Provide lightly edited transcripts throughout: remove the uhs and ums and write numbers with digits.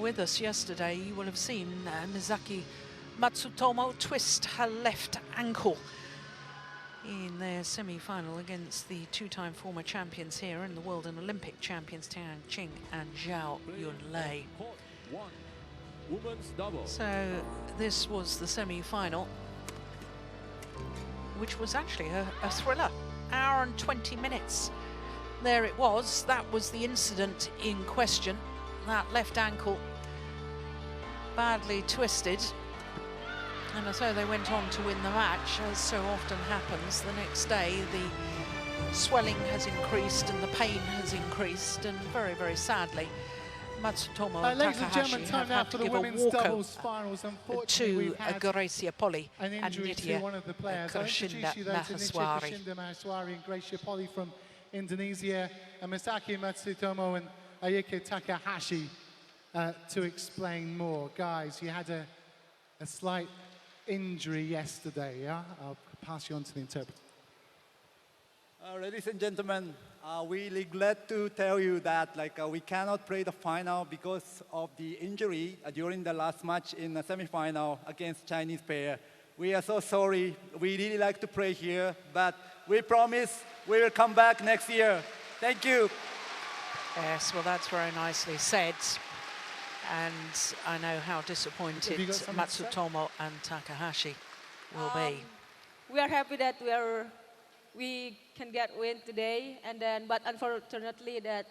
with us yesterday, you will have seen Mizaki Matsutomo twist her left ankle in their semi-final against the two-time former champions here and the world and Olympic champions Tang Ching and Zhao Yunlei. So this was the semi-final, which was actually a thriller. Hour and 20 minutes. There it was. That was the incident in question. That left ankle badly twisted. And so they went on to win the match. As so often happens, the next day the swelling has increased and the pain has increased, and very, very sadly, Matsutomo and Takahashi have had to give a walkover to Gracia Poli and Nidhya Maheswari. And Gracia Poli from Indonesia, and Misaki Matsutomo and Ayuka Takahashi to explain more. Guys, you had a slight injury yesterday, yeah? I'll pass you on to the interpreter. Ladies and gentlemen, we really glad to tell you that we cannot play the final because of the injury during the last match in the semi-final against Chinese pair. We are so sorry. We really like to play here, but we promise we will come back next year. Thank you. Yes, well, that's very nicely said. And I know how disappointed Matsutomo and Takahashi will be. We are happy that we can get win today, and then, but unfortunately that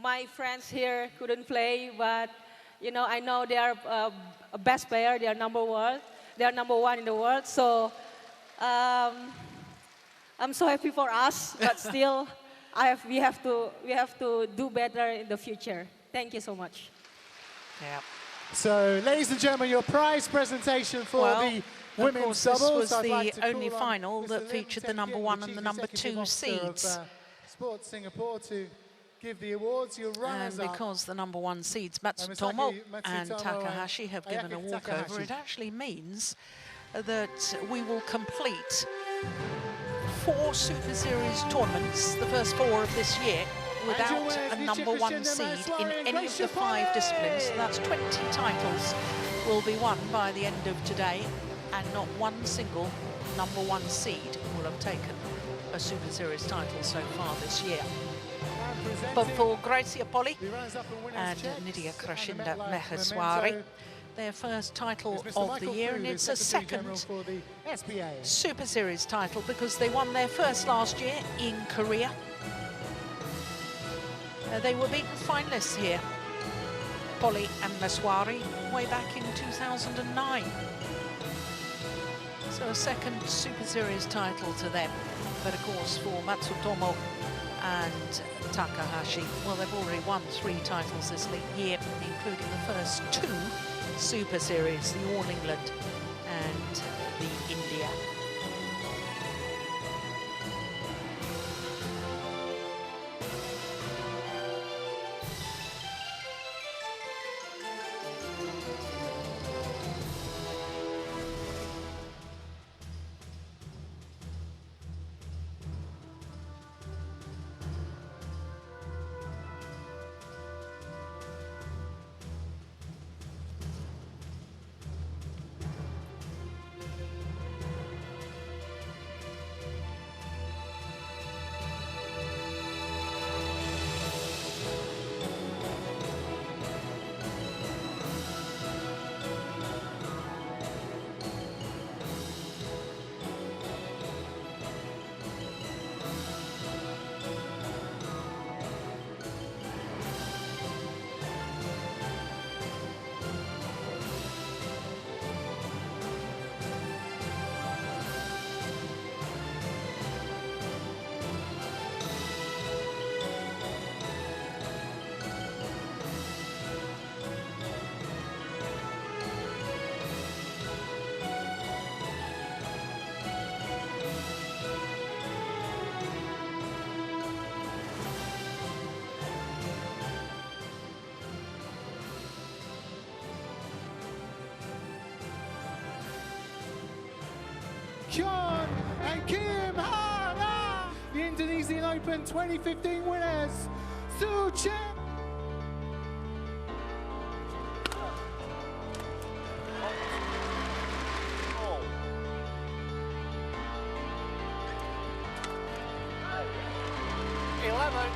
my friends here couldn't play. But you know, I know they are a best player. They are number one in the world. So I'm so happy for us, but still, we have to do better in the future. Thank you so much. Yeah. So, ladies and gentlemen, your prize presentation for the women's doubles. This was the only final that featured the #1 and the #2 seeds. Sports Singapore to give the awards. And because the #1 seeds Matsutomo and Takahashi have given a walkover, it actually means that we will complete 4 Super Series tournaments, the first 4 of this year, without a #1 seed in any of the 5 disciplines. That's 20 titles will be won by the end of today, and not one single #1 seed will have taken a Super Series title so far this year. But for Gracia Poli and Nidhya Maheswari, their first title of the year, and it's a second Super Series title because they won their first last year in Korea. They were beaten finalists here, Poli and Maheswari, way back in 2009. So a second Super Series title to them. But of course for Matsutomo and Takahashi, well, they've already won 3 titles this year, including the first 2 Super Series, the All England and the India. John and Kim Ha, the Indonesian Open 2015 winners, Su Chen. Kuncoro.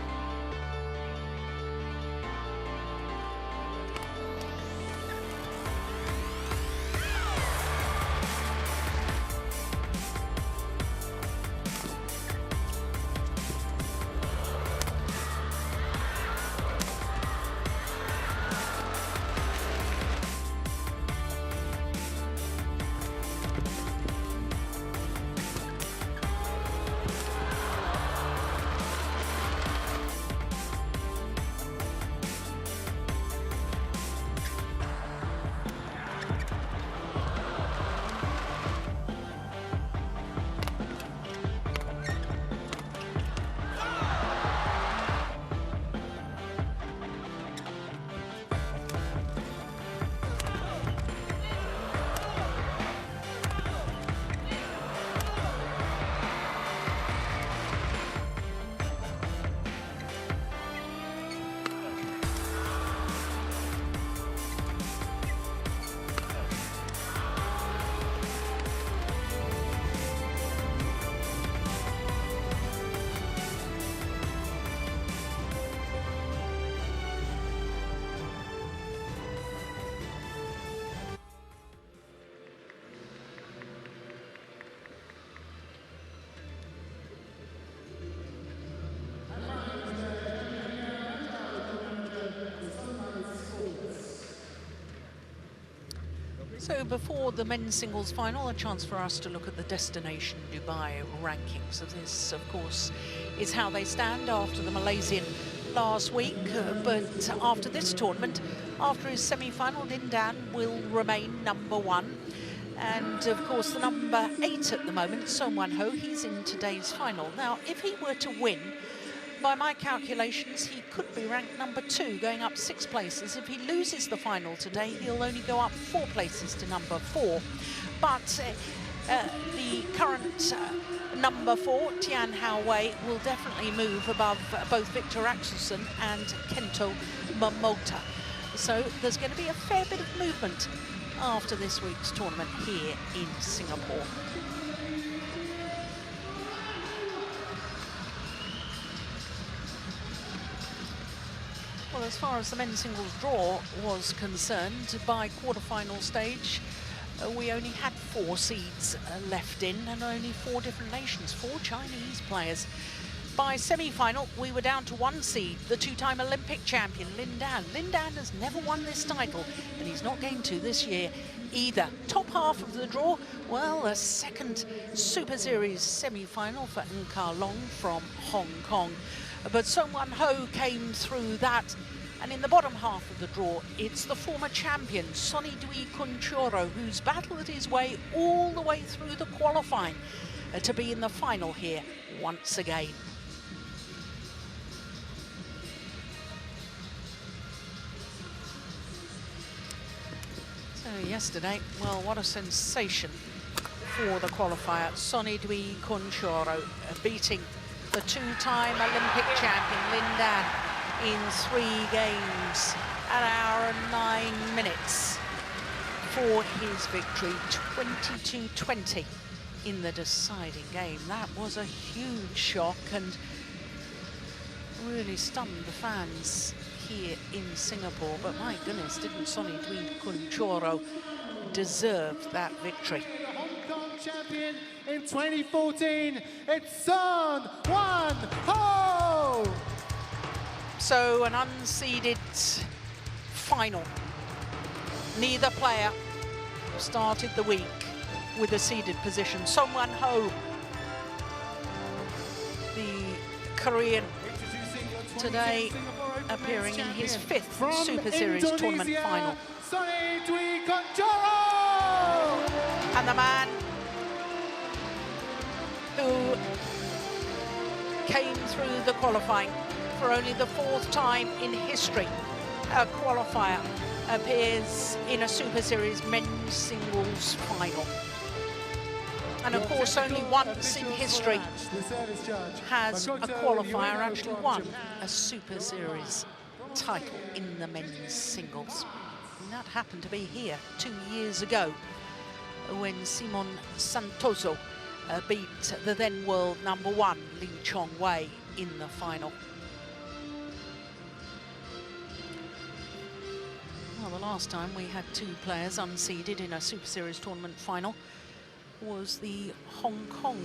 So before the men's singles final, a chance for us to look at the Destination Dubai rankings. So this, of course, is how they stand after the Malaysian last week. But after this tournament, after his semi-final, Lindan will remain #1. And of course, the #8 at the moment, Son Wan-ho, he's in today's final. Now, if he were to win, by my calculations, he could be ranked #2, going up 6 places. If he loses the final today, he'll only go up 4 places to #4. But the current #4, Tian Hao-wei, will definitely move above both Victor Axelsen and Kento Momota. So there's going to be a fair bit of movement after this week's tournament here in Singapore. Well, as far as the men's singles draw was concerned, by quarter-final stage, we only had 4 seeds left in, and only 4 different nations, 4 Chinese players. By semi-final, we were down to 1 seed, the 2-time Olympic champion, Lindan. Lindan has never won this title, and he's not going to this year either. Top half of the draw, well, a second Super Series semi-final for Ng-Ka Long from Hong Kong. But Son Wan-ho came through that. And in the bottom half of the draw, it's the former champion, Sony Dwi Kuncoro, who's battled his way all the way through the qualifying to be in the final here once again. So yesterday, well, what a sensation for the qualifier. Sony Dwi Kuncoro beating the 2-time Olympic champion Lindan in 3 games, an hour and 9 minutes for his victory, 22-20 in the deciding game. That was a huge shock and really stunned the fans here in Singapore. But my goodness, didn't Sony Dwi Kuncoro deserve that victory? The Hong Kong champion in 2014, it's Son Wan-ho! So an unseeded final. Neither player started the week with a seeded position. Son Wan-ho, the Korean, today appearing in his 5th Super Series tournament final. Sony Dwi Kuncoro! And the man who came through the qualifying for only the 4th time in history, a qualifier appears in a Super Series men's singles final. And of course, only once in history has a qualifier actually won a Super Series title in the men's singles. And that happened to be here 2 years ago when Simon Santoso beat the then world #1 Lee Chong-wei in the final. last time we had two players unseeded in a Super Series tournament final was the Hong Kong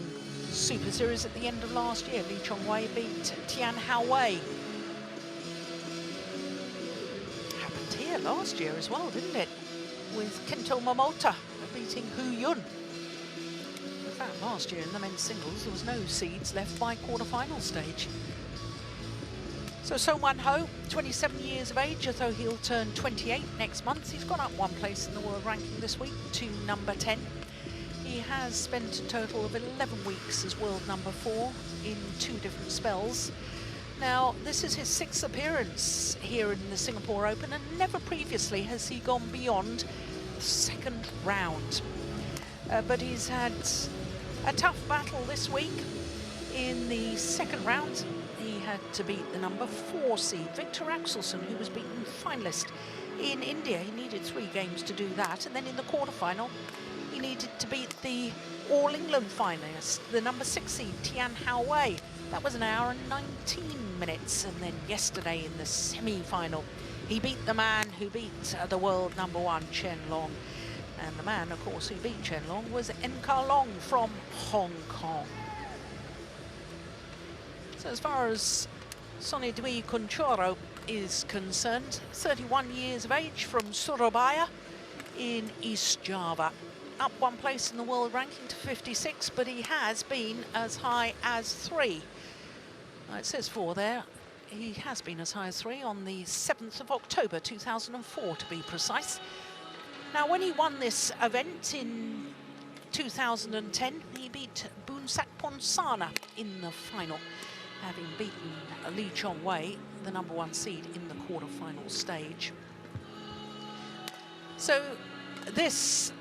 Super Series at the end of last year. Lee Chong-wei beat Tian Hao-wei. Happened here last year as well, didn't it? With Kento Momota beating Hu Yun. In fact, last year in the men's singles, there was no seeds left by quarter-final stage. So Song Wan-ho, 27 years of age, although he'll turn 28 next month. He's gone up one place in the world ranking this week to number 10. He has spent a total of 11 weeks as world number 4 in 2 different spells. Now, this is his 6th appearance here in the Singapore Open, and never previously has he gone beyond the 2nd round. But he's had a tough battle this week. In the 2nd round, he had to beat the number 4 seed, Victor Axelsen, who was beaten finalist in India. He needed 3 games to do that, and then in the quarterfinal, he needed to beat the All-England finalist, the number 6 seed, Tian Hao-wei. That was 1 hour and 19 minutes. And then yesterday in the semi-final, he beat the man who beat the world number 1, Chen Long. And the man, of course, who beat Chen Long was N-Ka Long from Hong Kong. So as far as Sony Dwi Kuncoro is concerned, 31 years of age from Surabaya in East Java. Up one place in the world ranking to 56, but he has been as high as 3. It says 4 there. He has been as high as 3 on the 7th of October 2004 to be precise. Now, when he won this event in 2010, he beat Boonsak Ponsana in the final, having beaten Lee Chong-wei, the number 1 seed, in the quarter-final stage. So this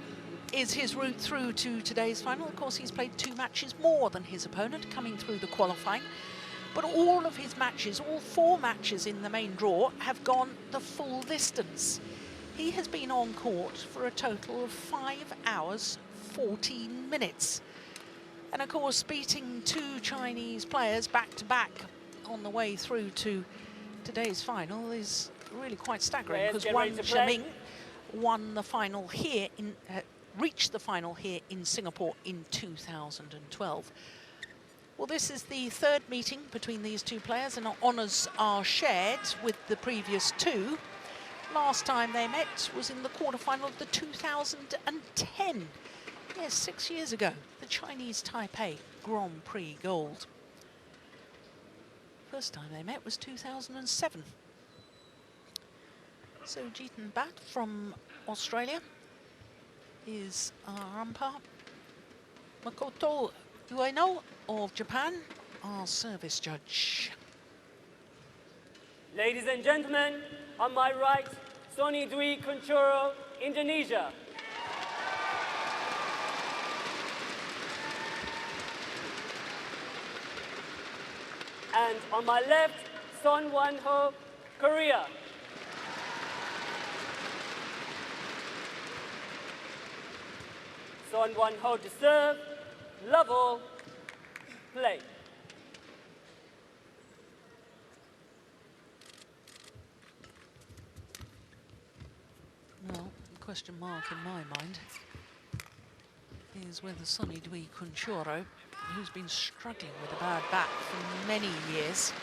is his route through to today's final. Of course, he's played 2 matches more than his opponent coming through the qualifying, but all of his matches, all 4 matches in the main draw, have gone the full distance. He has been on court for a total of 5 hours, 14 minutes. And of course, beating 2 Chinese players back-to-back on the way through to today's final is really quite staggering, because Wang Zhiming won the final here in reached the final here in Singapore in 2012. Well, this is the 3rd meeting between these 2 players, and honours are shared with the previous 2. Last time they met was in the quarterfinal of the 2010. Yes, 6 years ago, the Chinese Taipei Grand Prix Gold. First time they met was 2007. So Jeetan Bhatt from Australia is our umpire. Makoto Ueno of Japan, our service judge. Ladies and gentlemen, on my right, Sony Dwi Kuncoro, Indonesia. And on my left, Son Wan-ho, Korea. Son Wan-ho to serve, level, play. Well, the question mark in my mind is whether Sony Dwi Kuncoro, who's been struggling with a bad back for many years,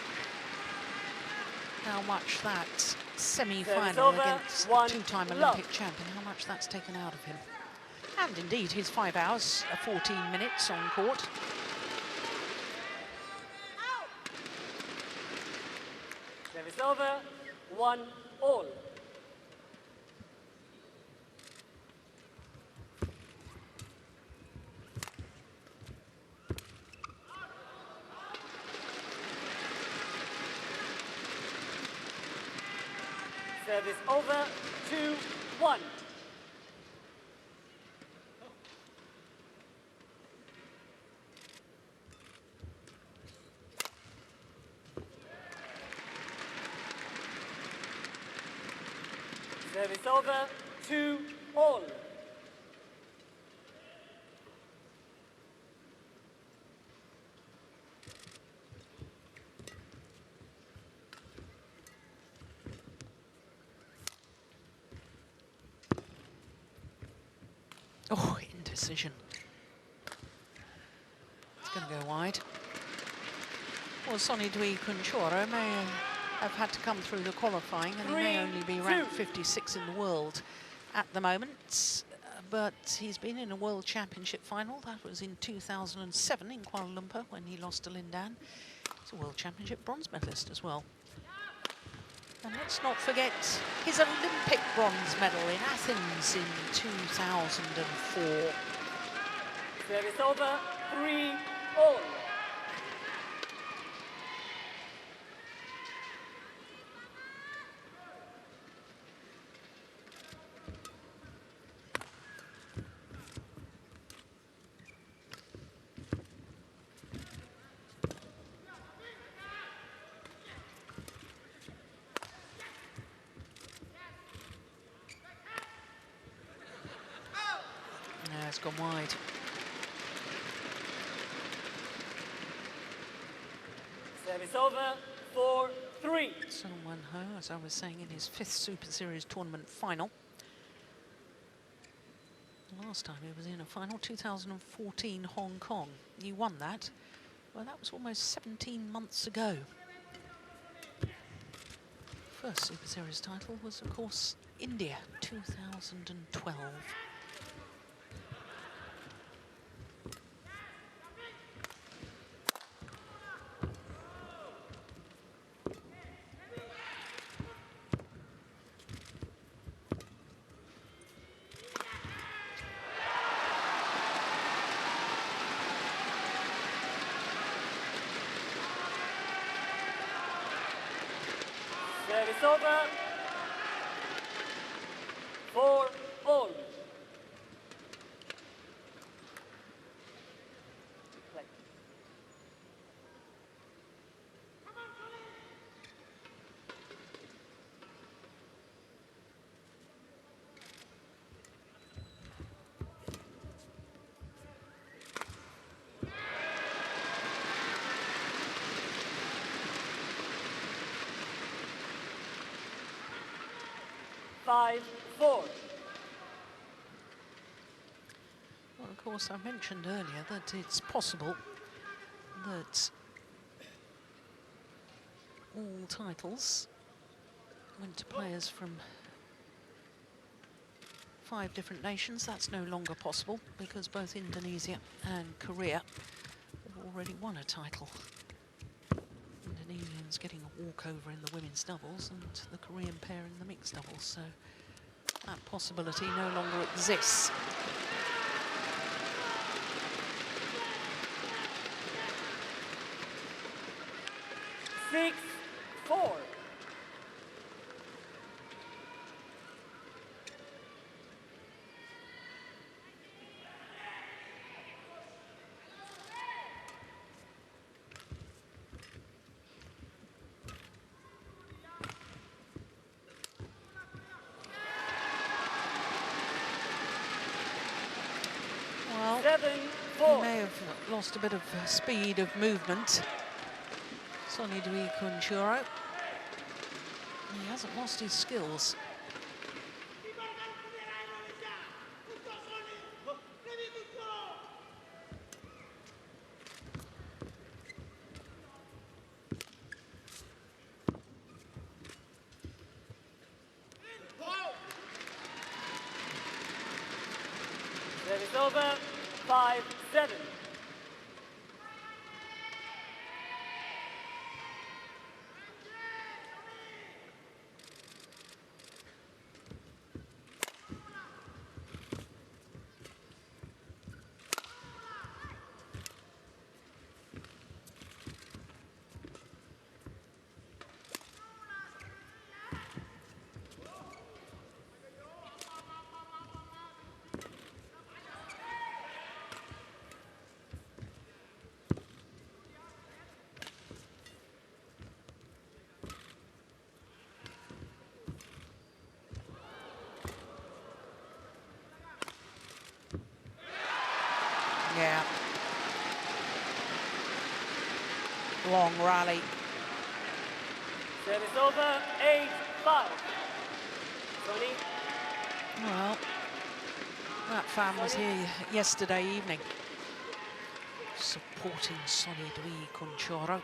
how much that semi-final against the 2-time Olympic champion, how much that's taken out of him. And indeed, his 5 hours, 14 minutes on court. Service over, 1-all. Service over, 2-1. Service over, 2-all. decision. It's going to go wide. Well, Sony Dwi Kuncoro may have had to come through the qualifying, and he may only be ranked 56 in the world at the moment. But he's been in a World Championship final. That was in 2007 in Kuala Lumpur when he lost to Lindan. He's a World Championship bronze medalist as well. And let's not forget his Olympic bronze medal in Athens in 2004. Service over, 3-all. It's gone wide. Service over, 4-3. Son Wan-ho, as I was saying, in his 5th Super Series tournament final. Last time he was in a final, 2014 Hong Kong. He won that. Well, that was almost 17 months ago. First Super Series title was, of course, India, 2012. Service over, 4-all. Play. Five, 4. Well, of course, I mentioned earlier that it's possible that all titles went to players from 5 different nations. That's no longer possible because both Indonesia and Korea have already won a title. Indonesians getting a walkover in the women's doubles and the Korean pair in the mixed doubles, so that possibility no longer exists. Six, 4. Well, 7, he 4. may have lost a bit of speed of movement. Sony Dwi Kuncoro. He hasn't lost his skills. Service over, 5, 7. Yeah. Long rally. Service over, 8, 5. Sony. Well, That fan was here yesterday evening, supporting Sony Dwi Kuncoro.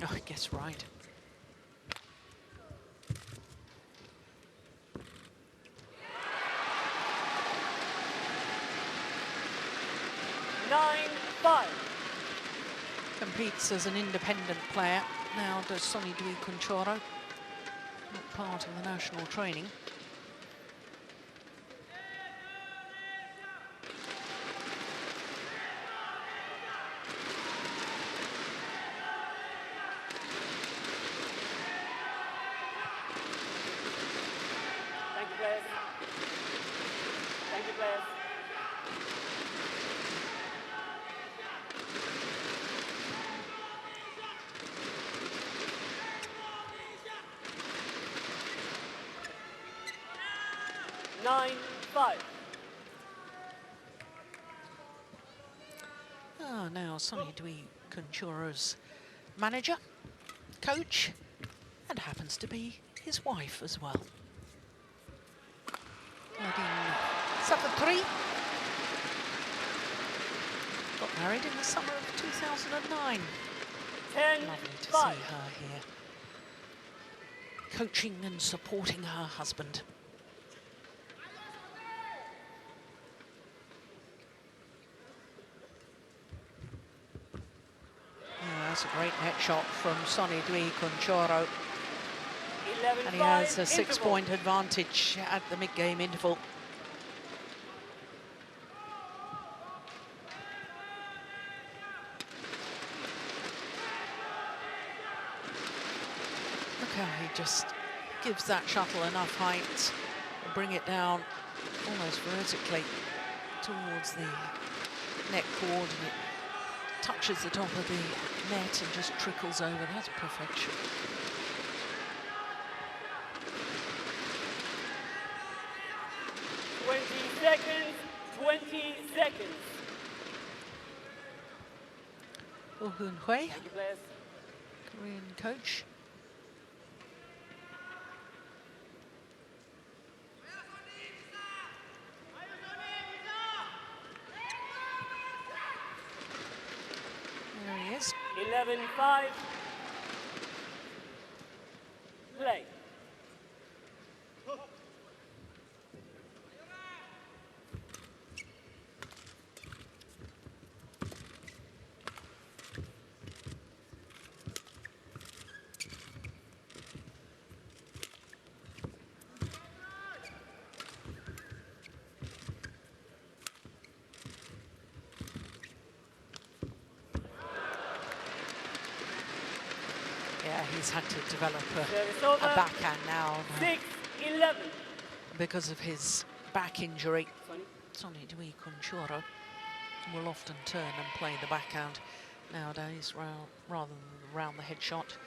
Oh, I guess right. Competes as an independent player. Now does Sony Dwi Kuncoro, not part of the national training. Thank you, players. Thank you, players. Now Sony Dwi Kuncoro's manager, coach, and happens to be his wife as well. Nadine Safatri got married in the summer of 2009. 10-5. Lovely to see her here, coaching and supporting her husband. That's a great net shot from Sony Dwi Kuncoro. And he has a 6-point advantage at the mid-game interval. Look how he just gives that shuttle enough height and bring it down almost vertically towards the net cord, and it touches the top of the net and just trickles over. That's perfection. Twenty seconds. Oh Hoon Hui, Thank you, players. Korean coach. There he is. 11-5. Play. Yeah, he's had to develop a backhand now 6-11. because of his back injury. Sony Dwi Kuncoro will often turn and play the backhand nowadays rather than round the head shot.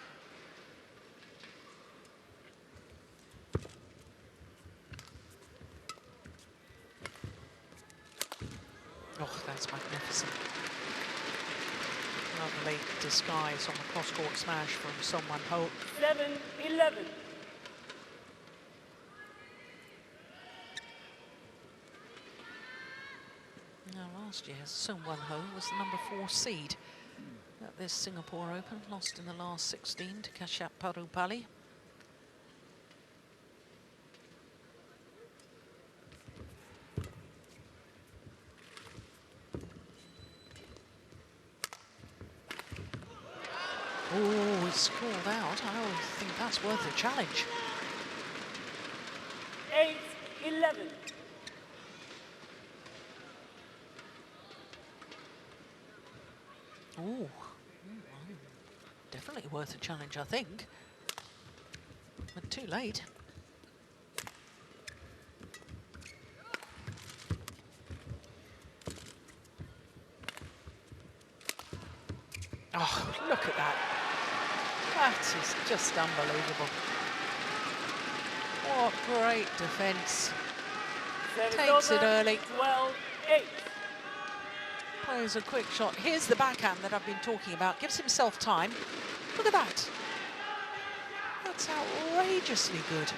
Oh, that's magnificent. Lovely disguise on the cross-court smash from Song Wan-ho. 7-11. Now, last year, Song Wan-ho was the number 4 seed at this Singapore Open, lost in the last 16 to Kashyap Parupalli. Oh, it's called out. I always think that's worth a challenge. 8-11. Oh, definitely worth a challenge, I think. But too late. Oh, look at that. That is just unbelievable. What great defence Takes it early. 12-8. Plays a quick shot. Here's the backhand that I've been talking about. Gives himself time. Look at that. That's outrageously good.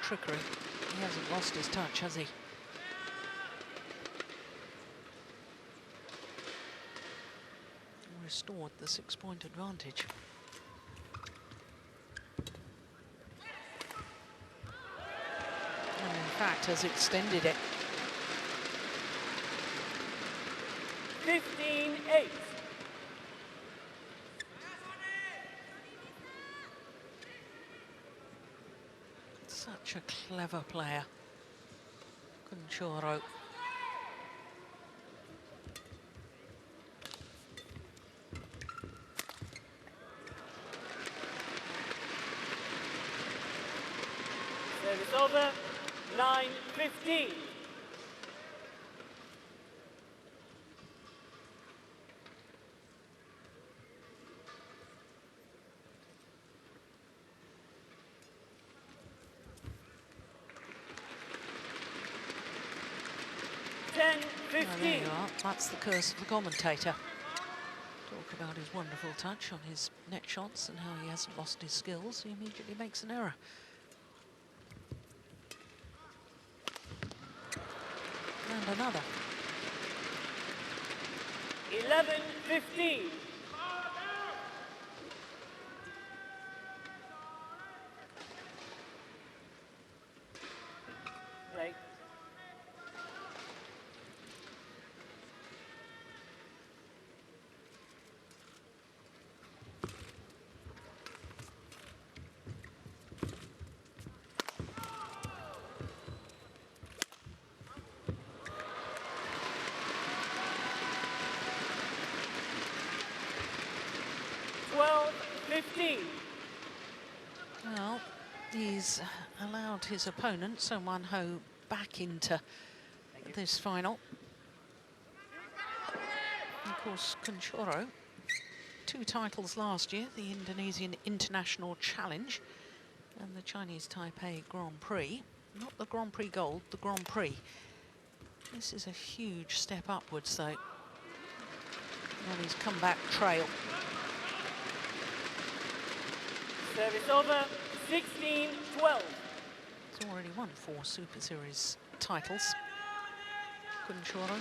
Trickery. He hasn't lost his touch, has he? Restored the 6-point advantage. And in fact has extended it. 15-8. Such a clever player, Kuncoro. Service over, 9-15. Oh, there you are. That's the curse of the commentator. Talk about his wonderful touch on his net shots and how he hasn't lost his skills. He immediately makes an error. And another. 11-15. Right. Well, he's allowed his opponent, Son Wan-ho, back into this final. Of course, Kuncoro, 2 titles last year, the Indonesian International Challenge and the Chinese Taipei Grand Prix. Not the Grand Prix Gold, the Grand Prix. This is a huge step upwards, though, on his comeback trail. Service over, 16-12. He's already won 4 Super Series titles, Kuncoro.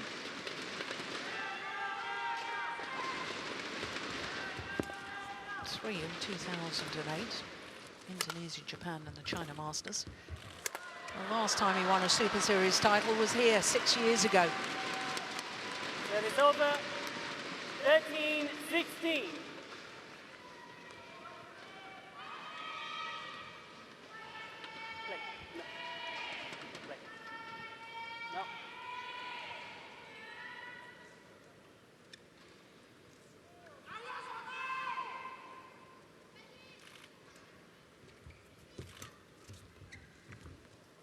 Three in 2008, Indonesia, Japan and the China Masters. The last time he won a Super Series title was here 6 years ago. Service over, 13-16.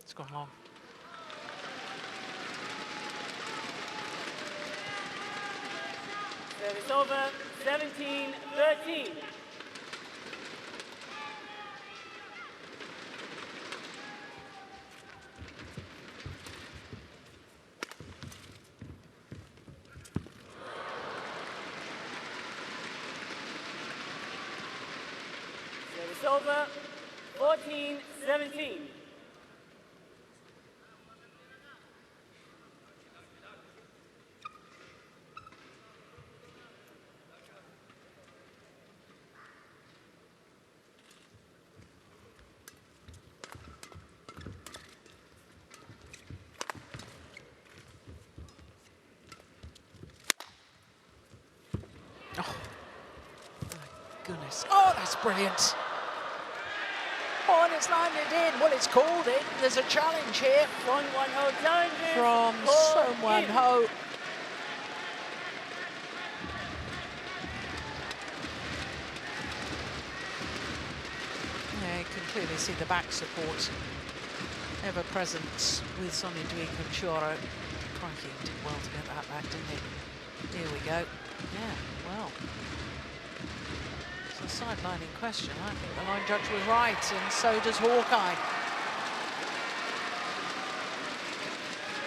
It's gone long. Service over, 17-13. Service over, 14-17. service. Oh, that's brilliant. Oh, and it's landed in. Well, it's called in. There's a challenge here. Son Wan-ho challenges. From Call Son Wan-ho. Yeah, you can clearly see the back support ever present with Sony Dwi Kuncoro. Crikey, he did well to get that back, didn't he? Here we go. Yeah, well. It's a sidelining question. I think the line judge was right, and so does Hawkeye.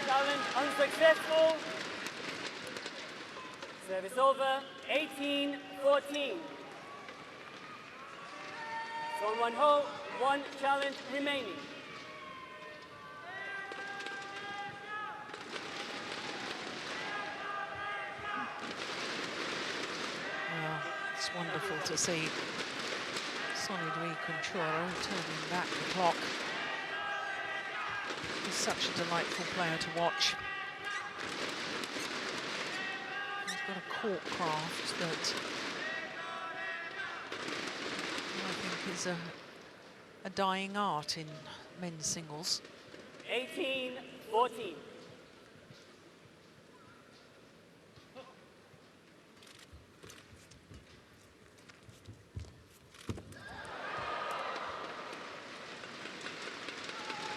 Challenge unsuccessful. Service over, 18-14. Son Wan-ho, 1 challenge remaining. Well, it's wonderful to see Sony Dwi Kuncoro turning back the clock. He's such a delightful player to watch. He's got a court craft that I think is a dying art in men's singles. 18-14.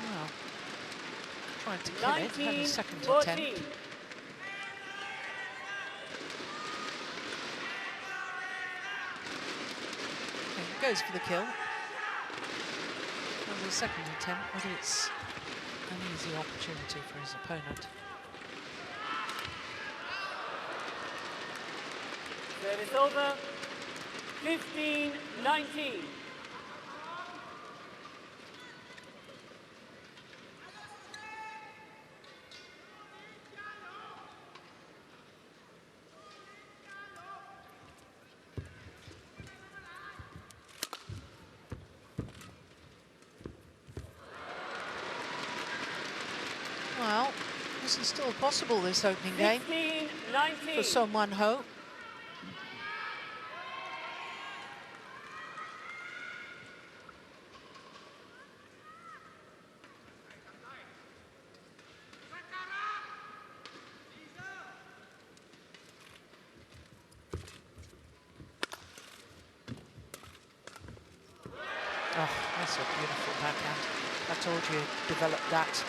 Well, tried to kill it, had a second attempt. 19-14. Okay, goes for the kill. That was a second attempt, but it's an easy opportunity for his opponent. Service over, 15-19. Well, this is still possible, this opening game, 15-19. for Son Wan-ho. Oh, that's a beautiful backhand. I told you, develop that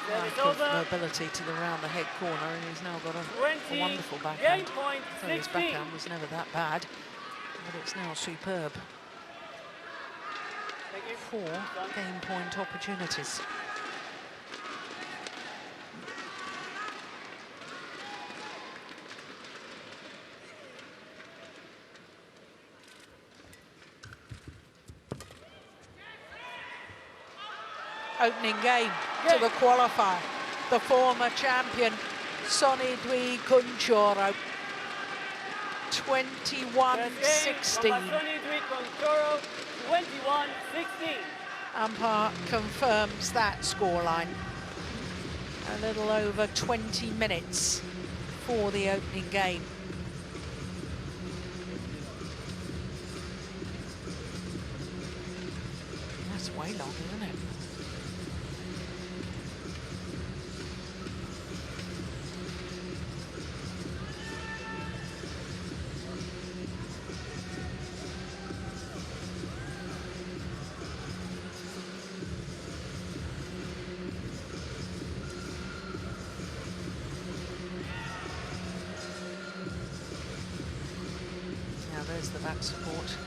Service lack of over, mobility to the round the head corner, and he's now got a 20, wonderful game backhand. point, So his 16. backhand was never that bad, but it's now superb. Thank you. 4 game point opportunities. Opening game to the qualifier. The former champion, Sony Dwi Kuncoro. 21-16. Sony Dwi Kuncoro, 21-16. Umpire confirms that scoreline. A little over 20 minutes for the opening game. That's way long, isn't it? Now there's the back support.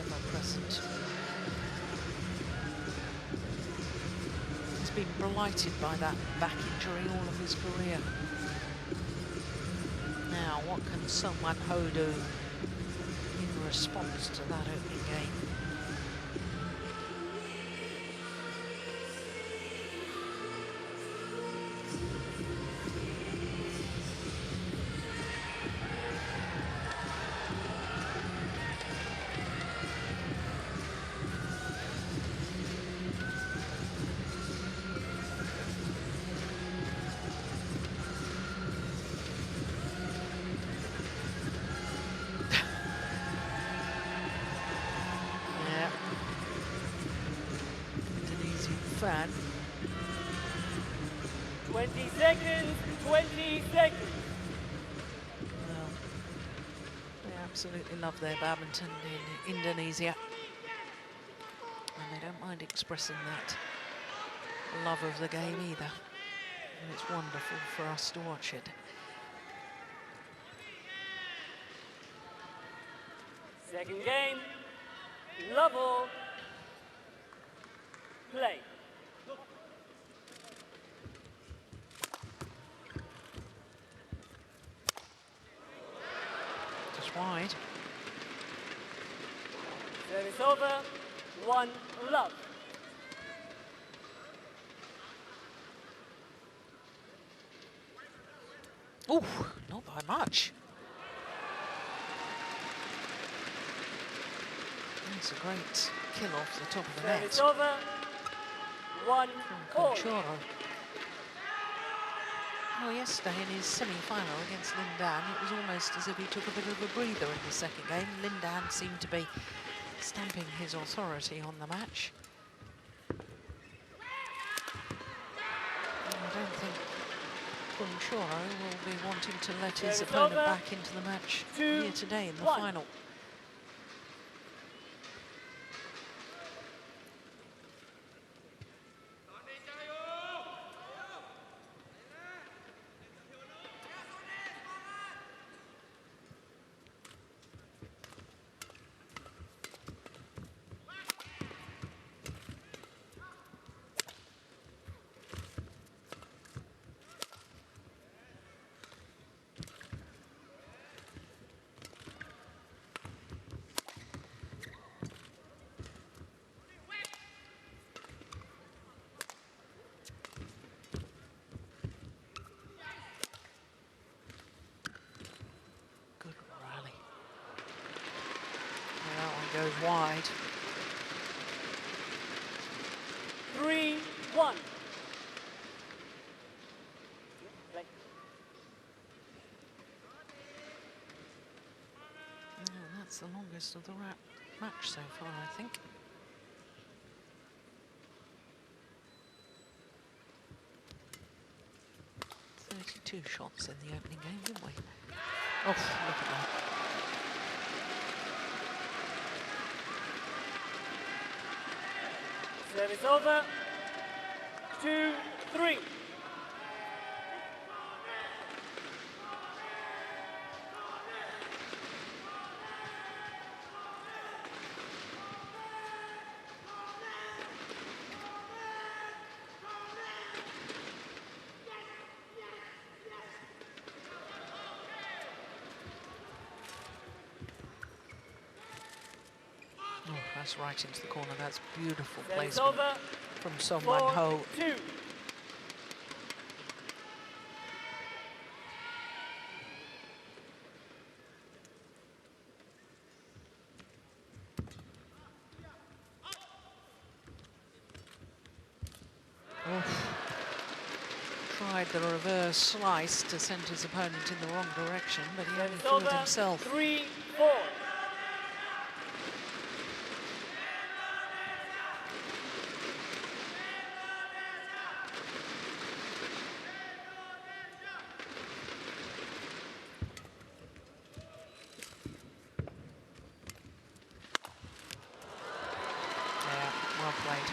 Ever present. He's been blighted by that back injury all of his career. Now, what can Son Wan-ho do in response to that opening game? fan. 20 seconds, 20 seconds. Well, they absolutely love their badminton in Indonesia. And they don't mind expressing that love of the game either. And it's wonderful for us to watch it. Second game, level, play. Just wide. Service over, 1 love. Ooh, not by much. That's a great kill off the top of the net. Service over, 1 all. Kuncoro. Well, yesterday in his semi-final against Lindan, it was almost as if he took a bit of a breather in the second game. Lindan seemed to be stamping his authority on the match. And I don't think Kuncoro will be wanting to let his opponent back into the match here today in the final. Goes wide. 3-1. Play. Oh, that's the longest of the match so far, I think. Two shots in the opening game, didn't we? Oh, look at that. Service over, 2-3. Oh, that's right into the corner. That's beautiful Service placement over, from Son Man-ho. 4-2. Tried the reverse slice to send his opponent in the wrong direction, but he only Service fooled over, himself. 3-4. Well played.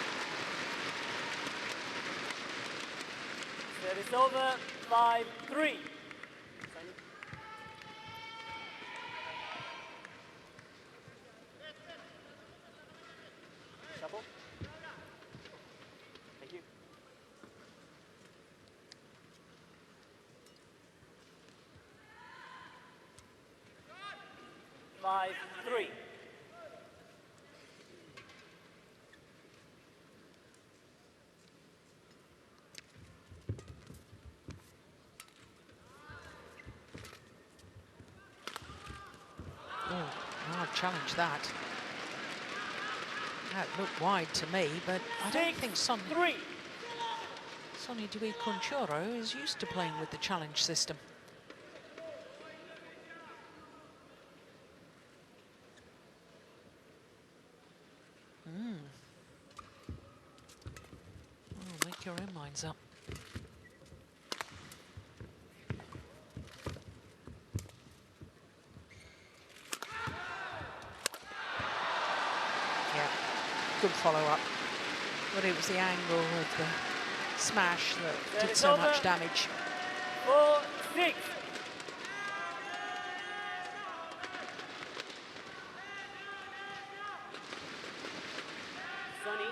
Service over, 5-3. Shuffle. Thank you. 5-3. Oh, hard challenge that. That looked wide to me, but I don't think Sony Dwi Kuncoro is used to playing with the challenge system. Make your own minds up. Yeah, good follow-up. But it was the angle of the smash that did so much damage. 4-6. Sonny.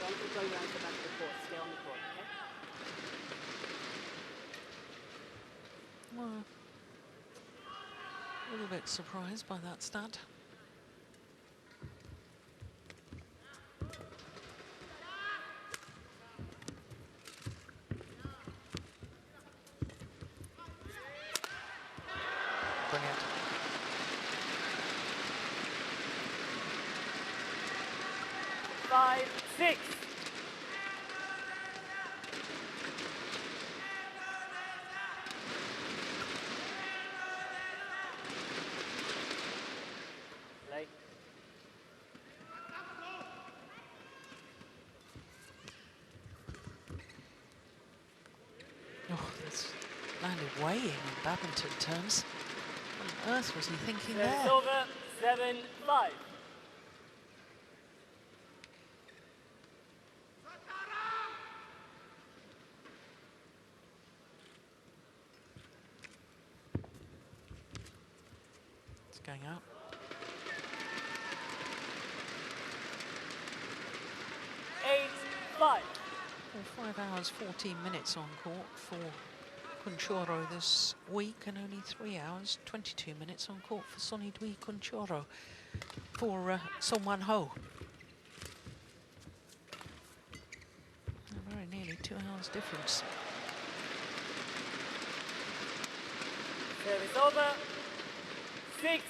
Don't go around the back of the court. Stay on the court, okay? Well, a little bit surprised by that stat. Brilliant. Five, 6. Play. Oh, that's landed way in badminton terms. What on earth was he thinking there? It's over. 7-5. It's going out. 8-5. Well, 5 hours, 14 minutes on court for Kuncoro this week, and only 3 hours, 22 minutes on court for Sony Dwi Kuncoro for Song Ho. Very nearly 2 hours difference. Service over. 6-8.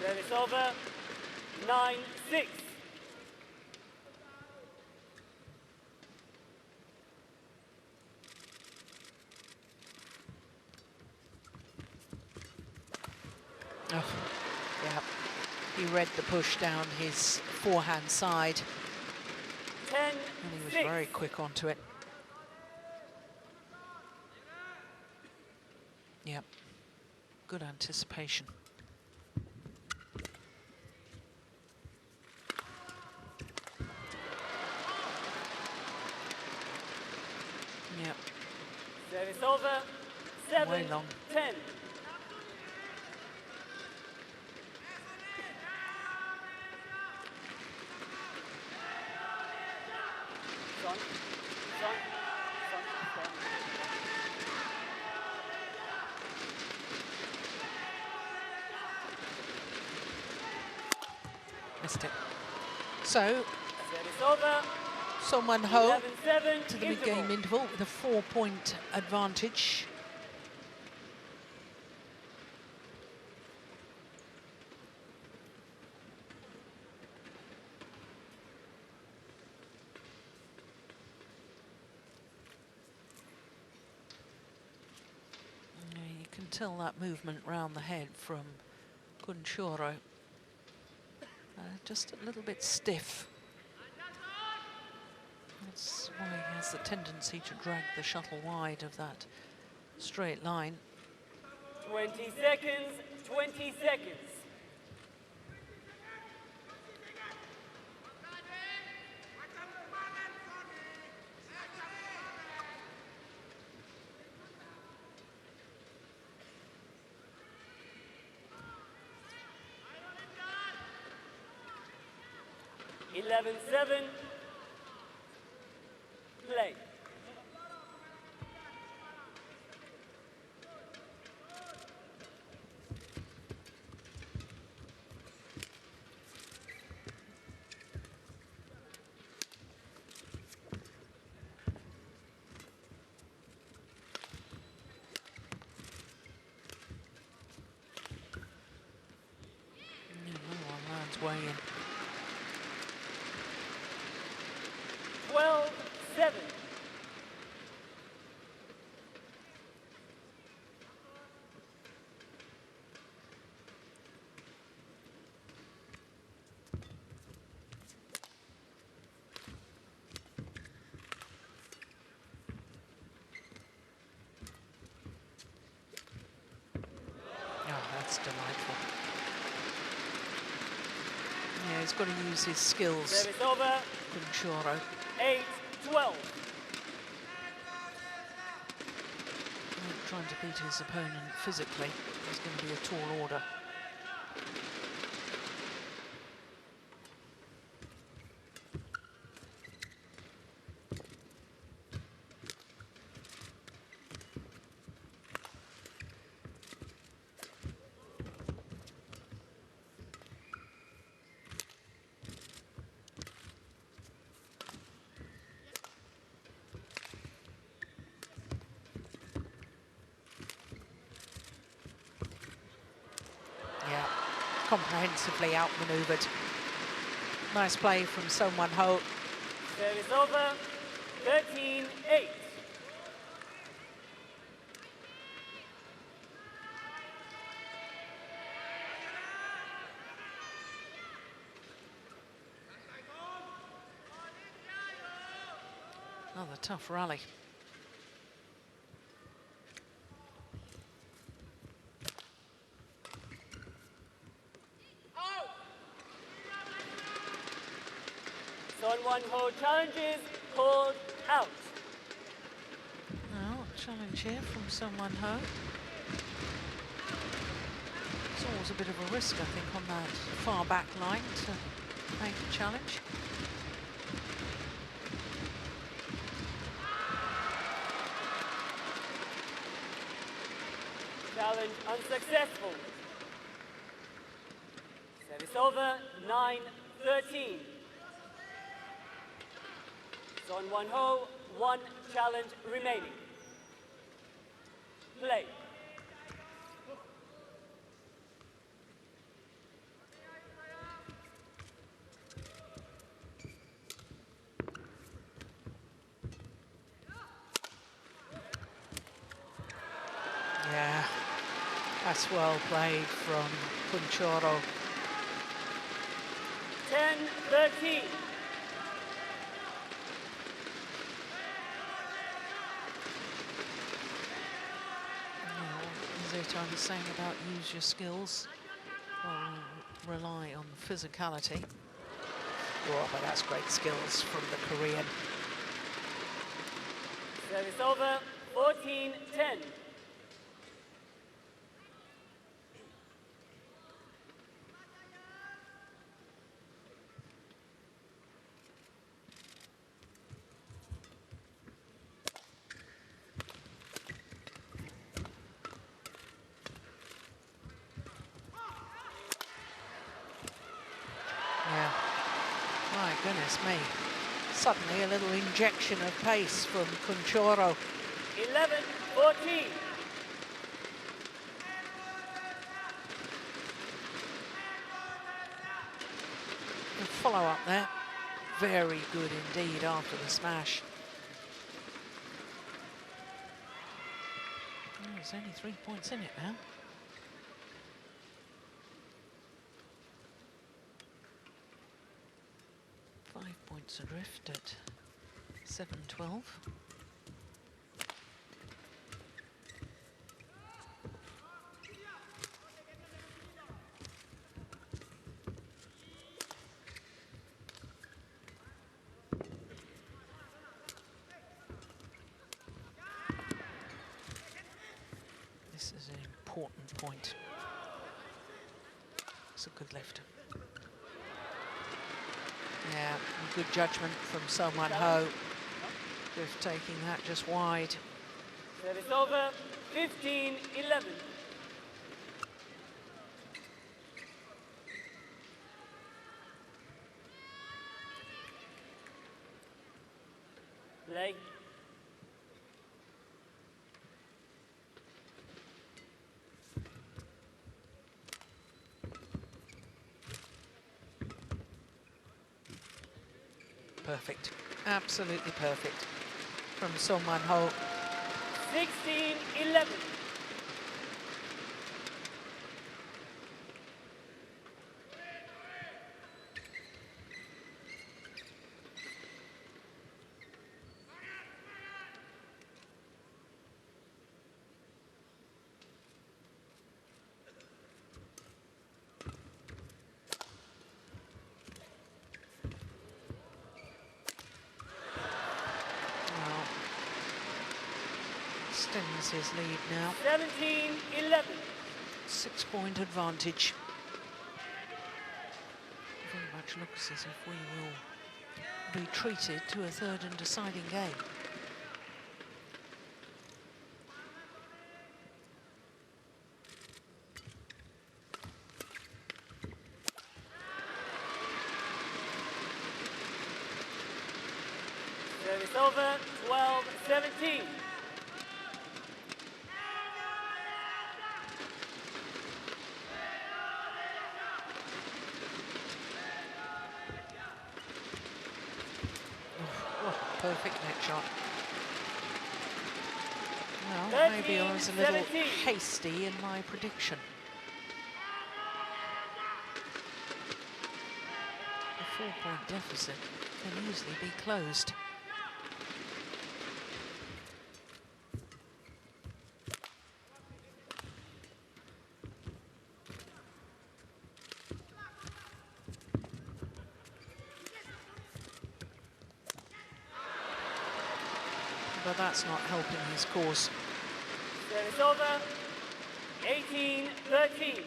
Service over. 9-6. Oh, yeah. He read the push down his forehand side, 10-6. and he was very quick onto it. Yep. Good anticipation. Yep. Service over. Way long. 7-10. Son. Missed it. So, Service over. Song Ho 11-7 to the mid-game interval with a 4-point advantage. You can tell that movement round the head from Kuncoro. Just a little bit stiff. That's why he has the tendency to drag the shuttle wide of that straight line. 20 seconds. 20 seconds. Eleven, 7. Play. way in. 12-7. That's delightful. Yeah, he's got to use his skills. Service over. Kuncoro. 8-12. Trying to beat his opponent physically is going to be a tall order. Comprehensively outmaneuvered. Nice play from Song Ho. Service over. 13-8. Another tough rally. Song Ho challenges called out. Now, challenge here from Song Ho. It's always a bit of a risk, I think, on that far back line to make a challenge. Challenge unsuccessful. Service over. 9-13. Song Ho, 1 challenge remaining. Play. Yeah, that's well played from Kuncoro. 10-13. I was saying about use your skills, or rely on physicality. Oh, but that's great skills from the Korean. Service over. 14-10. My goodness me. Suddenly a little injection of pace from Kuncoro. 11-14. The follow-up there. Very good indeed after the smash. Oh, there's only 3 points in it now. Points adrift at 7-12. This is an important point. It's a good lift. Yeah, good judgment from Song Ho. Just taking that just wide. Service over. 15-11. Play. perfect. Absolutely perfect from Song Man-ho. 16-11. Extends his lead now. 17-11. 6-point advantage. Very much looks as if we will be treated to a third and deciding game. Service over, 12-17. Perfect net shot. Well, maybe I was a little 17. hasty in my prediction. A 4-point deficit can easily be closed. But that's not helping his cause. Service over, 18-13.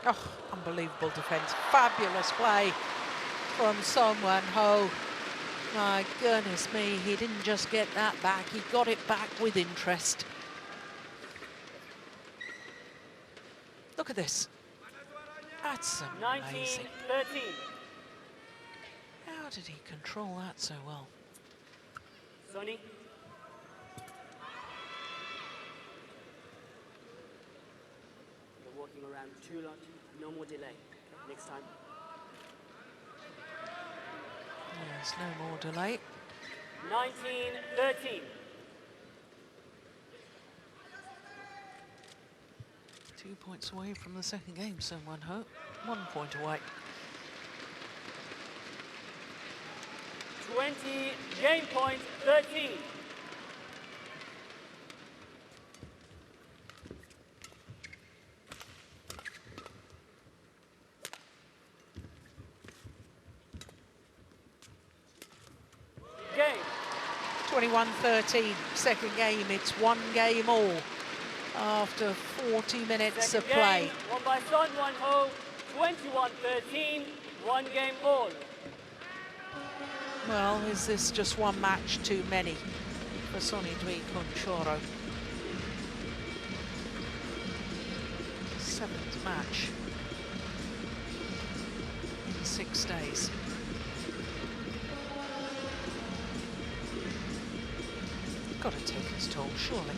Oh, unbelievable defence. Fabulous play from Song Man-ho. My goodness me, he didn't just get that back, he got it back with interest. Look at this. That's amazing. 19-13. How did he control that so well? Sony. You're walking around too long. No more delay. Next time. There's no more delay. 19-13. 2 points away from the second game, Song Man-ho. 1 point away. 20, game point 13. Game. 21-13, second game. It's 1 game all after 40 minutes Second of play. game, won by Song Man-ho, 21-13, 1 game all. Well, is this just one match too many for Sony Dwi Kuncoro? 7th match in 6 days. Got to take its toll, surely.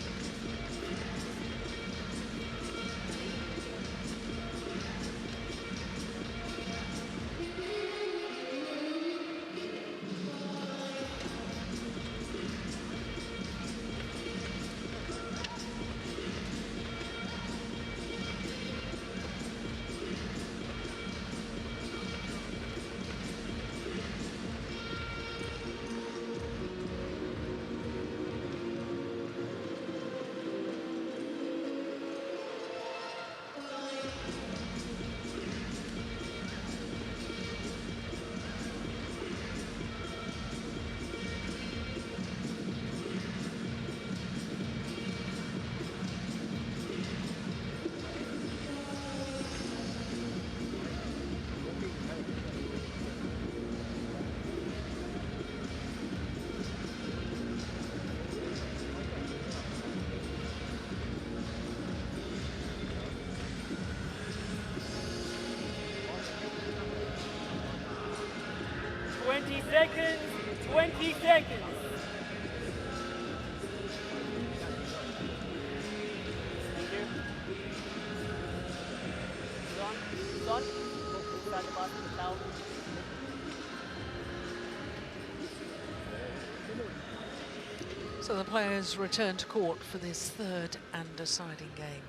So the players return to court for this third and deciding game.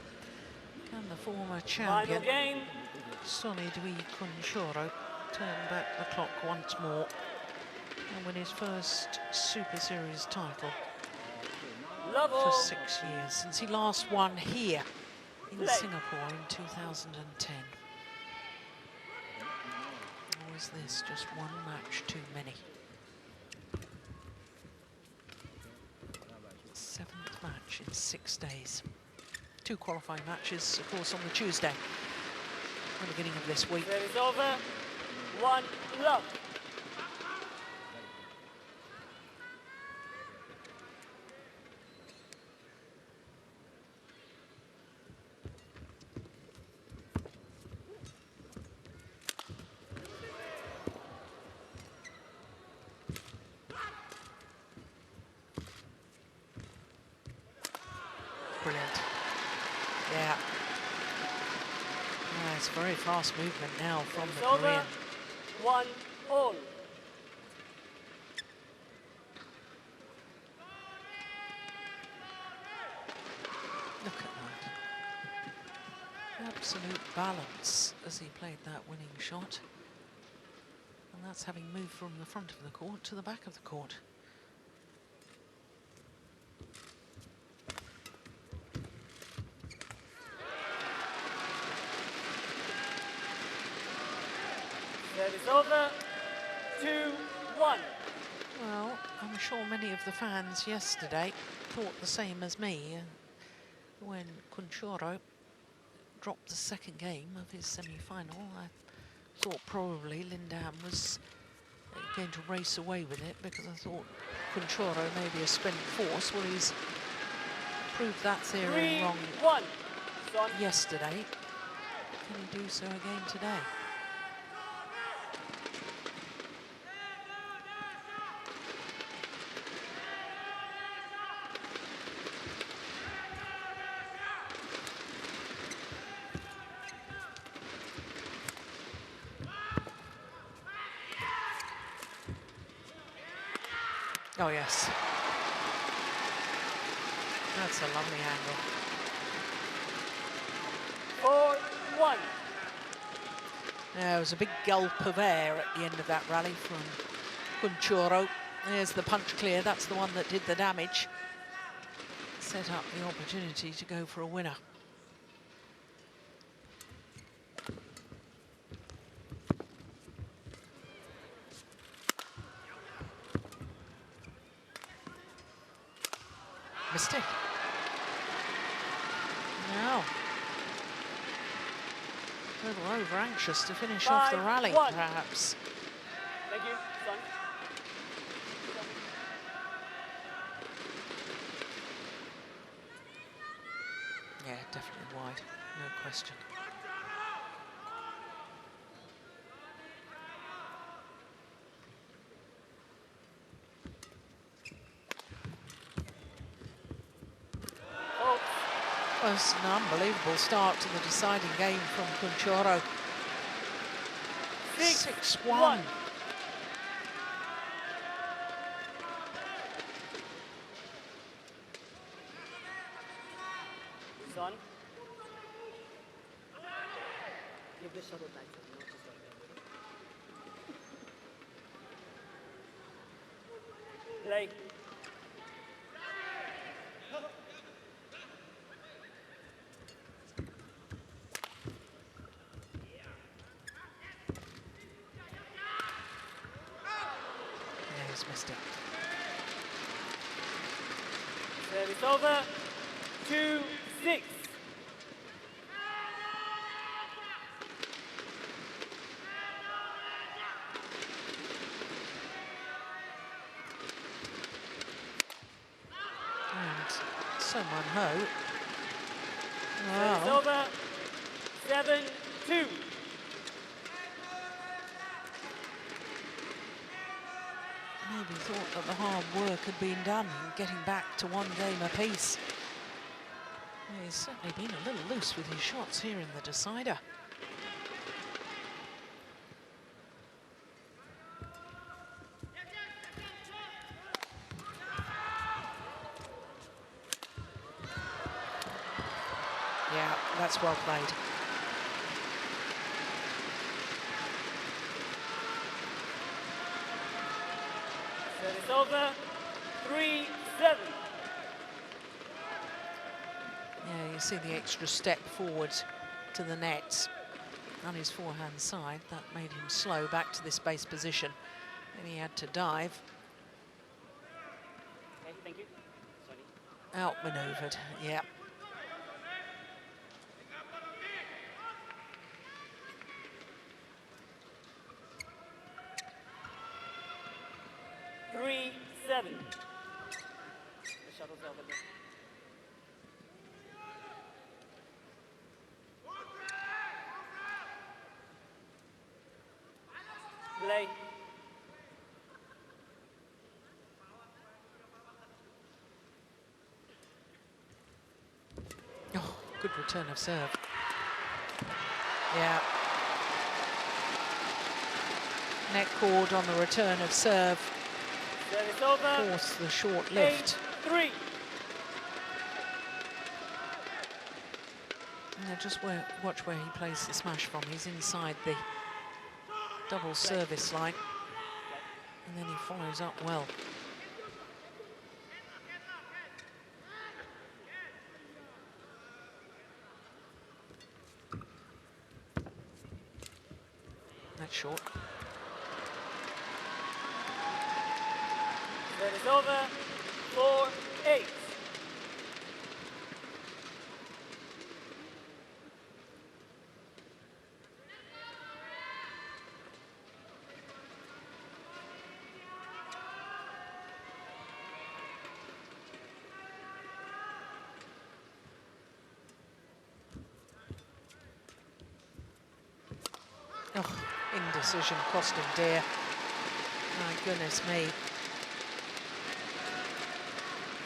Can the former champion, Sony Dwi Kuncoro, turn back the clock once more and win his first Super Series title for 6 years, since he last won here in Singapore in 2010? Or is this just one match too many? 7th match in 6 days. 2 qualifying matches, of course, on the Tuesday, at the beginning of this week. It is over. 1 love. Brilliant. Yeah. It's very fast movement now from the Korean. 1 all. Look at that. Absolute balance as he played that winning shot. And that's having moved from the front of the court to the back of the court. That is over. 2-1. Well, I'm sure many of the fans yesterday thought the same as me when Kuncoro dropped the second game of his semi-final. I thought probably Lindam was going to race away with it, because I thought Kuncoro may be a sprint force. Well, he's proved that theory wrong 3-1. yesterday. Can he do so again today? Oh, yes. That's a lovely angle. 4-1. There was a big gulp of air at the end of that rally from Kuncoro. There's the punch clear. That's the one that did the damage. Set up the opportunity to go for a winner. Mistake. Now, a little over anxious to finish off the rally, 5-1. perhaps. Thank you, son. Yeah, definitely wide, no question. Well, it's an unbelievable start to the deciding game from Kuncoro. 6-1. Son. Play. He's missed it. Service over. 2-6. And Son Ho. Service Wow. over. 7-2. Maybe thought that the hard work had been done in getting back to 1 game apiece. He's certainly been a little loose with his shots here in the decider. That's well played. Set is over. 3-7. Yeah, you see the extra step forward to the net on his forehand side. That made him slow back to this base position. Then he had to dive. Okay, thank you. Sorry. Outmaneuvered, yeah. Three, 7. The shuttle's over there. Play. Oh, good return of serve. Yeah. Net cord on the return of serve. Set is over. Force the short lift. 8-3. Now just watch where he plays the smash from. He's inside the double service line. And then he follows up well. That's short. Set is over. 4-8. Oh, indecision cost him dear. My goodness me.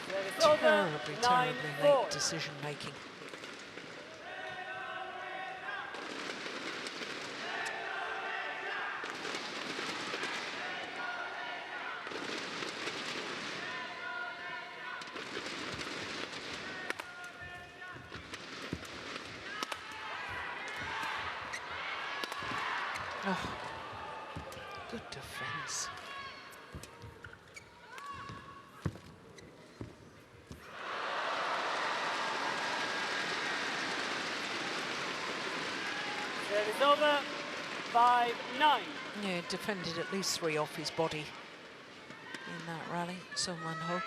Set is over. Terribly, terribly 9-4. late decision making. Oh, good defense. Set is over. 5-9. Yeah, defended at least 3 off his body in that rally, So Man-ho.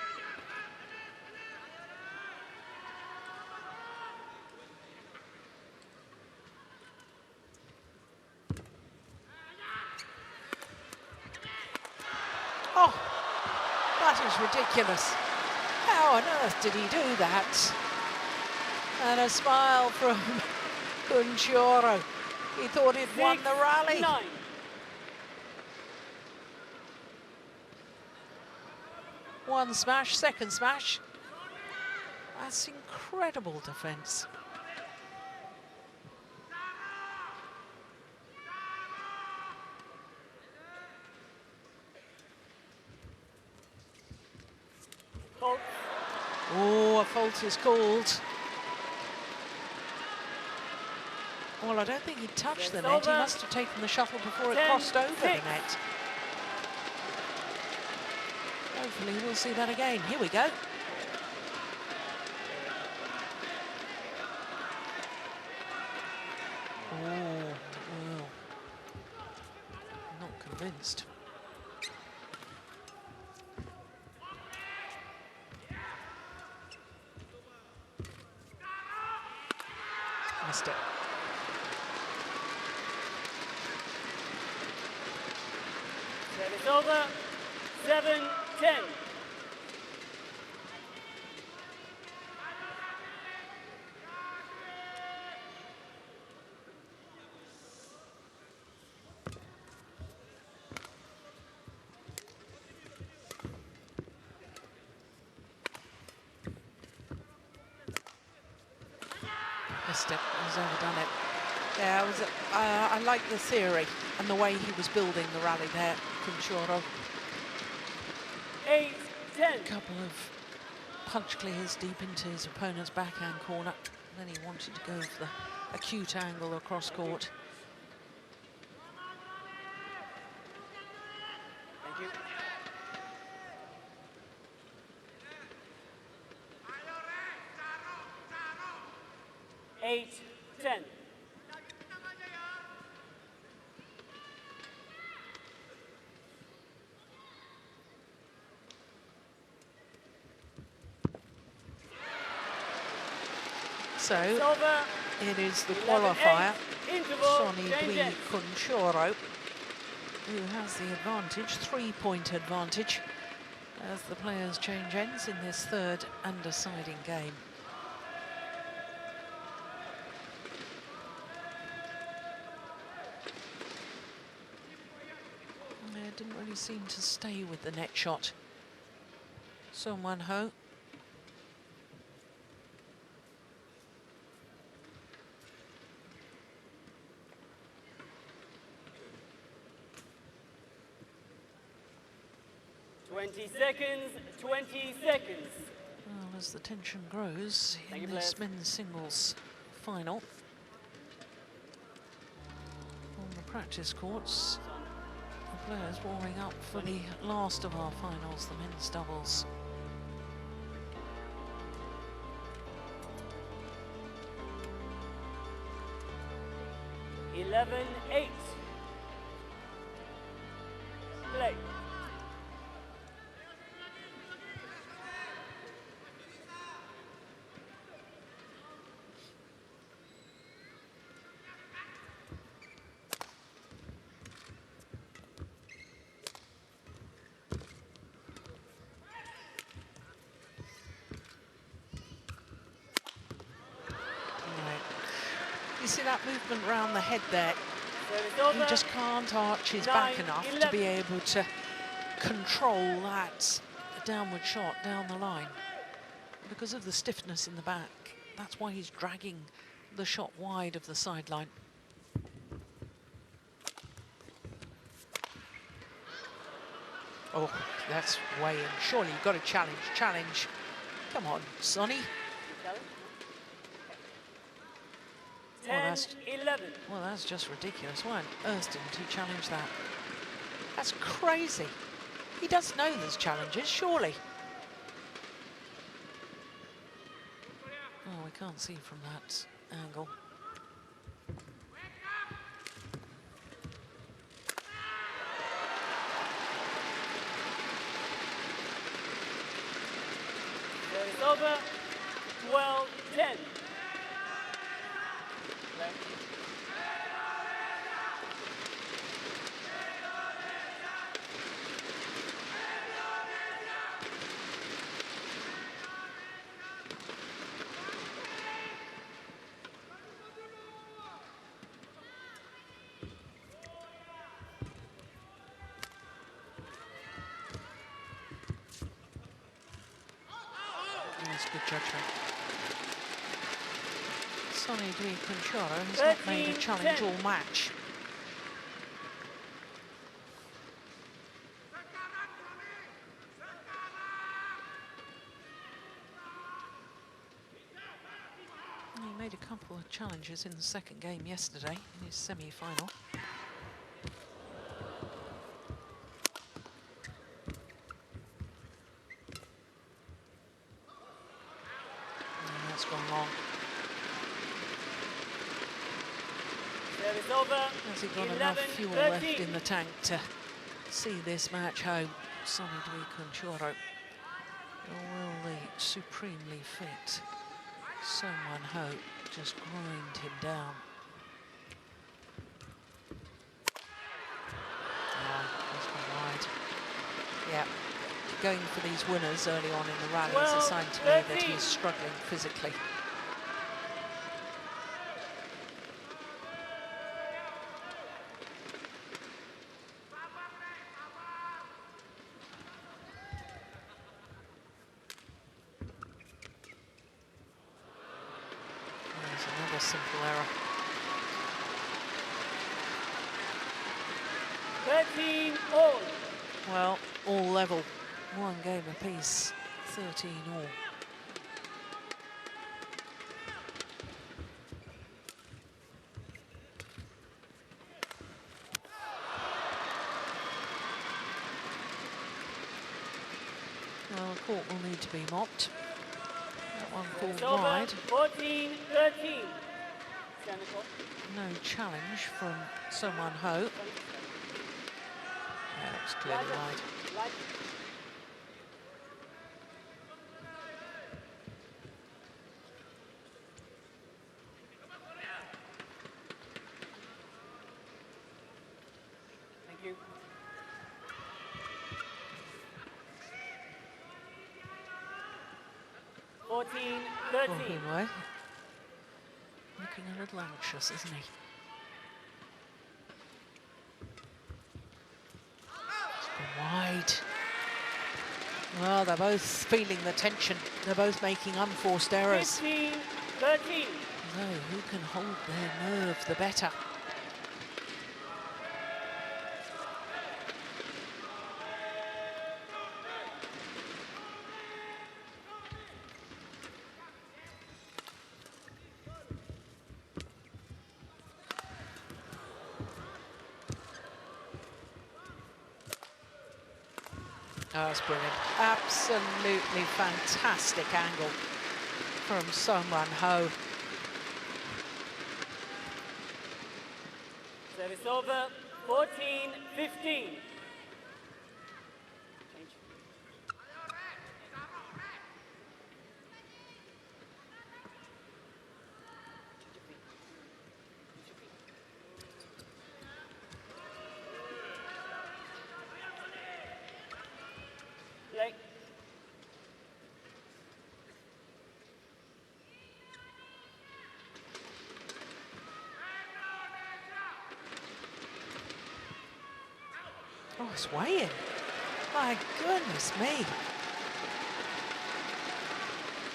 Oh, that is ridiculous. How on earth did he do that? And a smile from Kuncoro. He thought he'd won the rally. 6-9. One smash, second smash. That's incredible defense. Fault. Oh, a fault is called. Well, I don't think he touched the It's net. He over. must have taken the shuttle before it 10-6. crossed over the net. Hopefully we'll see that again. Here we go. Oh, well. Not convinced. Missed it. Set is over. 7-10. Missed it. He's overdone it. Yeah, I like the theory and the way he was building the rally there, Kuncoro. 8-10. Couple of punch clears deep into his opponent's backhand corner. Then he wanted to go for the acute angle across court. Thank you. Eight, 10. So it is the 11-8, qualifier, interval, Sony Dwi changes. Kuncoro, who has the advantage, 3-point advantage, as the players change ends in this third and deciding game. It didn't really seem to stay with the net shot. Song Wan-ho. Twenty seconds. Well, as the tension grows in this men's singles final, on the practice courts, the players warming up for the last of our finals, the men's doubles. Eleven, 8. Play. You see that movement around the head there? He just can't arch his 9, back enough 11. to be able to control that downward shot down the line. Because of the stiffness in the back, that's why he's dragging the shot wide of the sideline. Oh, that's way in. Surely you've got to challenge. Come on, Sonny. 10, 11. Well, that's just ridiculous. Why on earth didn't he challenge that? That's crazy. He does know there's challenges, surely. Oh, we can't see from that angle. It's over. 12, 10. That's good judgment. Sony Dwi Kuncoro has not made a challenge all match. He made a couple of challenges in the second game yesterday in his semi-final. That's gone long. It's over. Has he got 11, enough fuel 13. left in the tank to see this match home? Sony Dwi Kuncoro. Or will the supremely fit Song Wan-ho just grind him down? That's gone wide. Yeah, going for these winners early on in the rally is a sign to me that he's struggling physically. Another simple error. 13 all. Well, all level. One game apiece. 13 all. the court will need to be mopped. That one It's called over. wide. 14-13. Stand the court. No challenge from Soman Ho. That looks clearly wide. Light. Thank you. 14-13. Anyway, looking a little anxious, isn't he? It's gone wide. Well, they're both feeling the tension. They're both making unforced errors. 15-13. No, who can hold their nerve the better? Oh, that's brilliant. Absolutely fantastic angle from Soman Ho. Service over. 14-15. Play. Oh, it's weighing. My goodness me.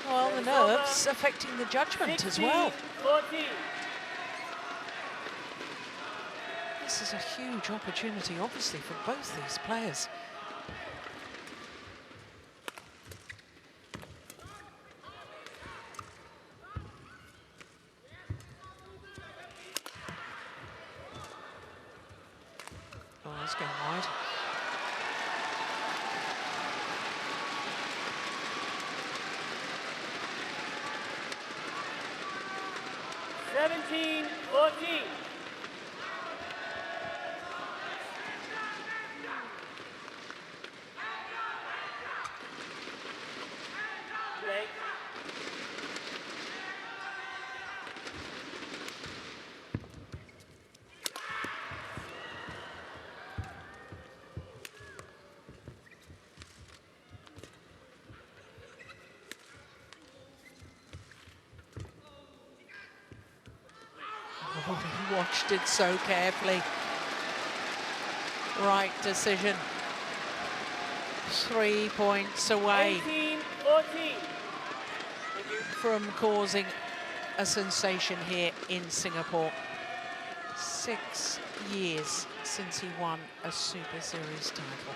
Well, the nerves affecting the judgment as well. 14. This is a huge opportunity, obviously, for both these players. Oh, that's going wide. Seventeen, 14. Play. Oh, he watched it so carefully. Right decision. 3 points away 18, 14. from causing a sensation here in Singapore. 6 years since he won a Super Series title.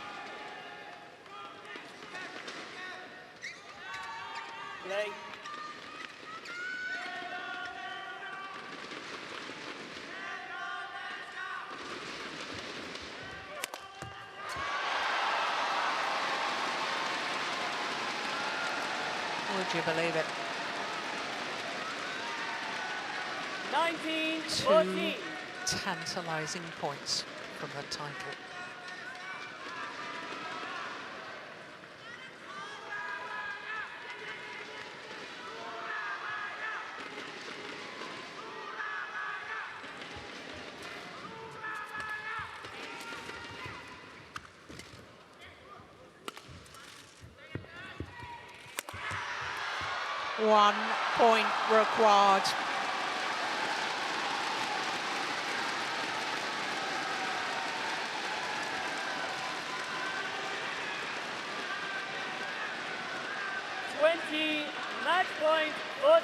Play. Would you believe it? 19, 2 14. tantalising points from the title. One point required. Match point 14.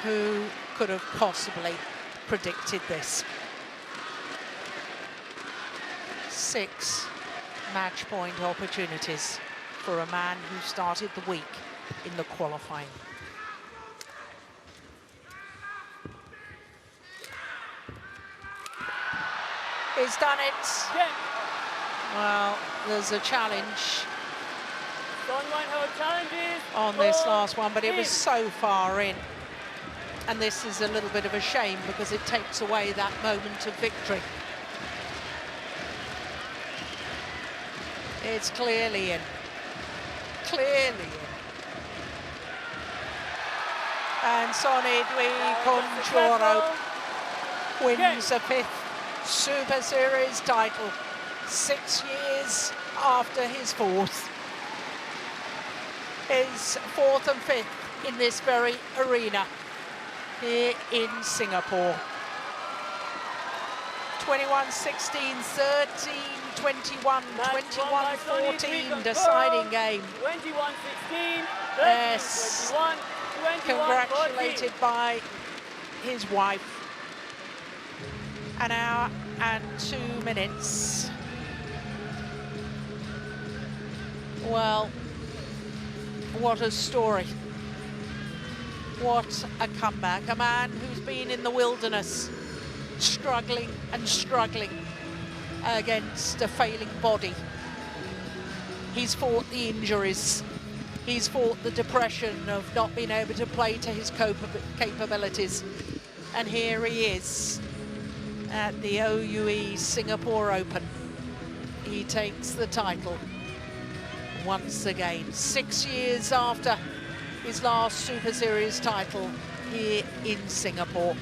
Who could have possibly predicted this? 6 match point opportunities for a man who started the week in the qualifying. He's done it. Yeah. Well, there's a challenge on this last one, but it was so far in. And this is a little bit of a shame because it takes away that moment of victory. It's clearly in. Clearly in. And Sony Dwi Kuncoro wins a 5th Super Series title 6 years after his 4th. His 4th and 5th in this very arena here in Singapore. 21-16, 13-21, 21-14 deciding game. 21-16, Yes, 21, congratulated by his wife. An hour and 2 minutes. Well, what a story. What a comeback. A man who's been in the wilderness, struggling and struggling against a failing body. He's fought the injuries. He's fought the depression of not being able to play to his capabilities. And here he is at the OUE Singapore Open. He takes the title once again, 6 years after his last Super Series title here in Singapore.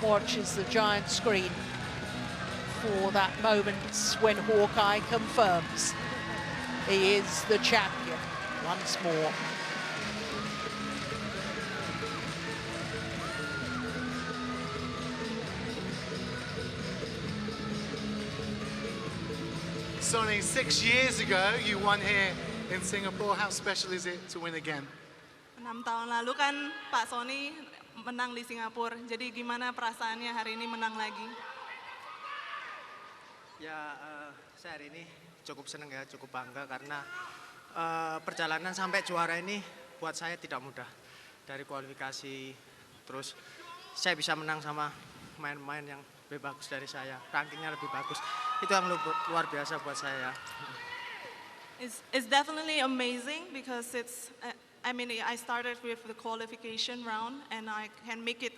Watches the giant screen for that moment when Hawkeye confirms he is the champion once more. Sony, 6 years ago, you won here in Singapore. How special is it to win again? 6 tahun lalu kan Pak Sony menang di Singapura. Jadi gimana perasaannya hari ini menang lagi? Ya, saya hari ini cukup senang ya, cukup bangga karena perjalanan sampai juara ini buat saya tidak mudah. Dari kualifikasi, terus saya bisa menang sama main-main yang lebih bagus dari saya, rankingnya lebih bagus. Itu yang luar biasa buat saya. It's definitely amazing because it's. I mean, I started with the qualification round and I can make it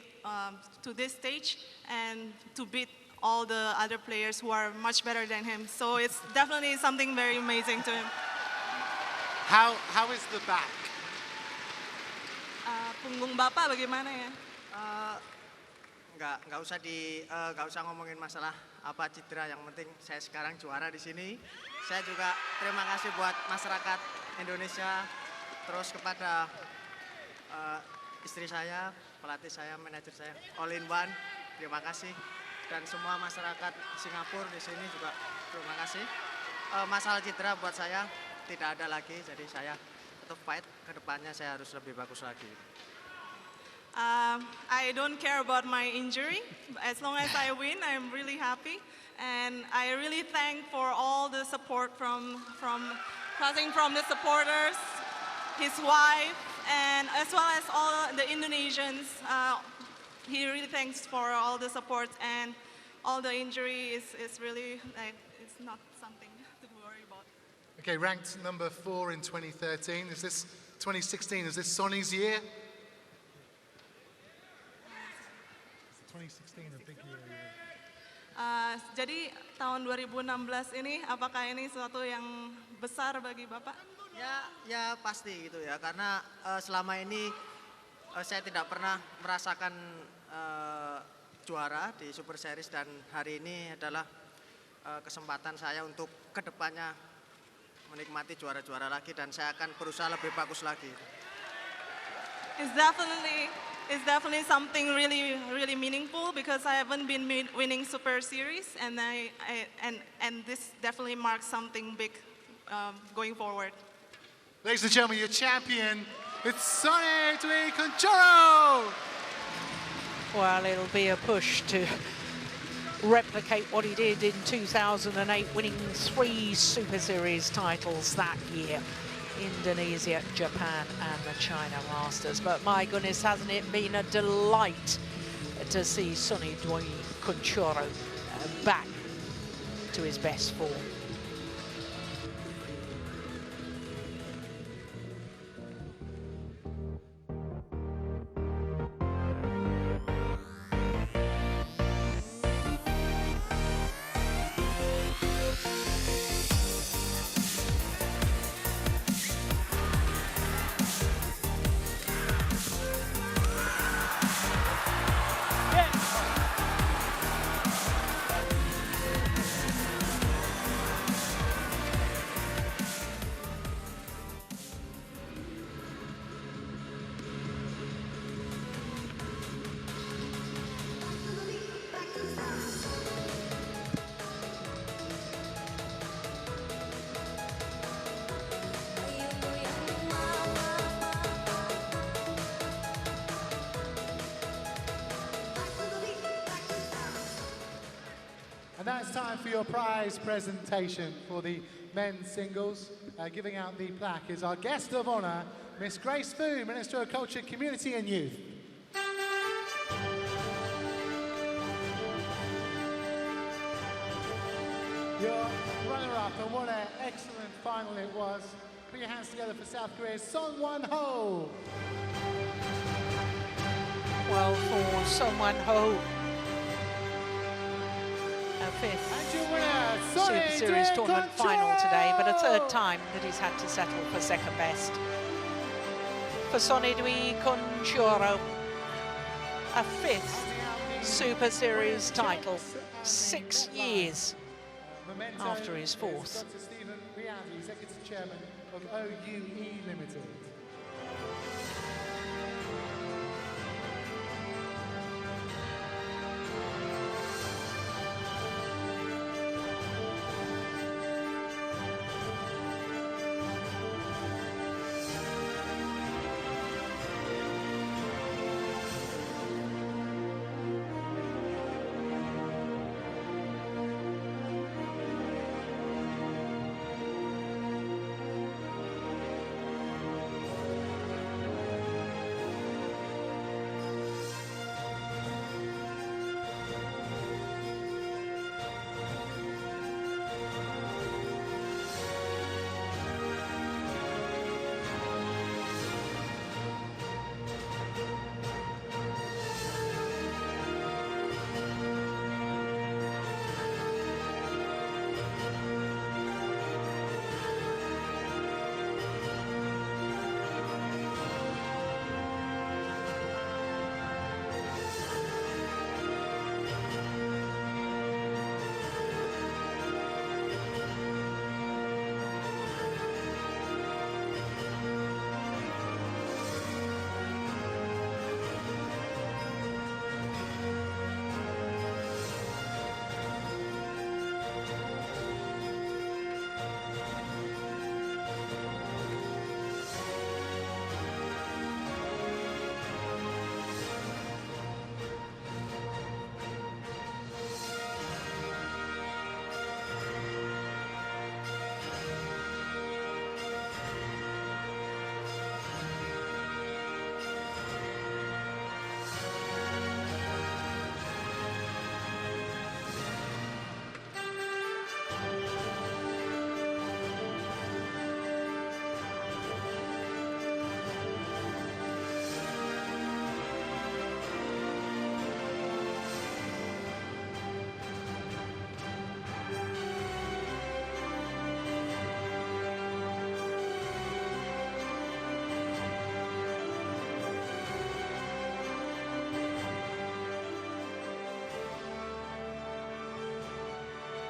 to this stage and to beat all the other players who are much better than him. So it's definitely something very amazing to him. How is the back? Punggung Bapak bagaimana ya? Nggak usah ngomongin masalah apa cedera, yang penting saya sekarang juara di sini. Saya juga terima kasih buat masyarakat Indonesia, terus kepada istri saya, pelatih saya, manajer saya, all in one, terima kasih. Dan semua masyarakat Singapura di sini juga terima kasih. Masalah cedera buat saya tidak ada lagi, jadi saya tetap fight, ke depannya saya harus lebih bagus lagi. I don't care about my injury. As long as I win, I'm really happy. And I really thank for all the support from the supporters, his wife, and as well as all the Indonesians. He really thanks for all the support, and all the injury is really like, it's not something to worry about. Okay, ranked number 4 in 2013. Is this 2016? Is this Sony's year? 2016, a big year. Jadi tahun 2016 ini, apakah ini sesuatu yang besar bagi Bapak? Ya pasti gitu ya, karena selama ini saya tidak pernah merasakan juara di Super Series, dan hari ini adalah kesempatan saya untuk kedepannya menikmati juara-juara lagi, dan saya akan berusaha lebih bagus lagi. It's definitely something really meaningful because I haven't been winning Super Series, and and this definitely marks something big going forward. Ladies and gentlemen, your champion, it's Sony Dwi Kuncoro! Well, it'll be a push to replicate what he did in 2008, winning 3 Super Series titles that year. Indonesia, Japan and the China Masters. But my goodness, hasn't it been a delight to see Sony Dwi Kuncoro back to his best form. And now it's time for your prize presentation for the men's singles. Giving out the plaque is our guest of honour, Miss Grace Fu, Minister of Culture, Community and Youth. Your runner-up, and what an excellent final it was. Put your hands together for South Korea's Son Won-ho. Well, for Son Won-ho, a fifth Super Series tournament final today, but a third time that he's had to settle for second best. For Sony Dwi Kuncoro, a fifth Super Series title, 6 years after his fourth. Dr. Stephen Riadi, Executive Chairman of OUE Limited.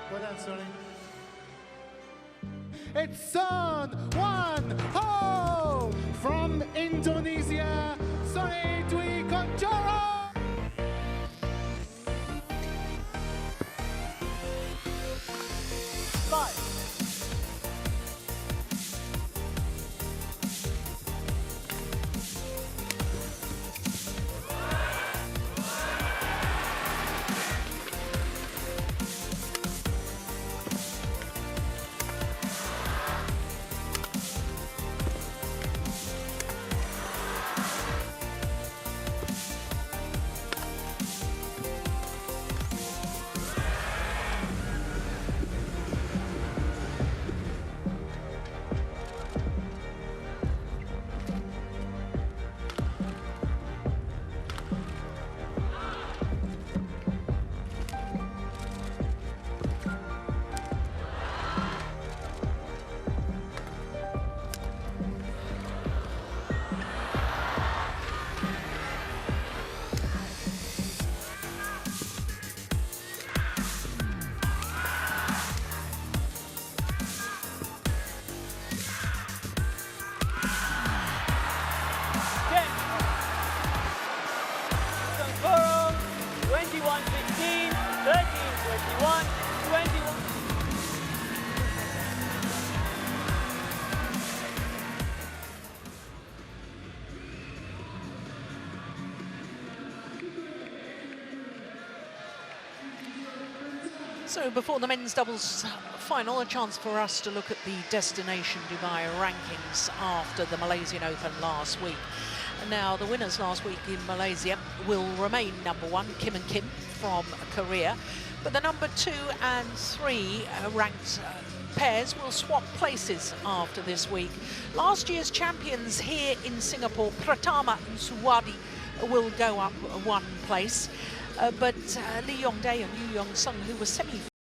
Well done, Sony. It's Son Won-ho from Indonesia, Sony Dwi Kuncoro. So before the men's doubles final, a chance for us to look at the Destination Dubai rankings after the Malaysian Open last week. Now, the winners last week in Malaysia will remain number 1, Kim and Kim from Korea, but the number 2 and 3 ranked pairs will swap places after this week. Last year's champions here in Singapore, Pratama and Suwadi, will go up 1 place, but Lee Yong-dae and Yu Yong-sung, who were semi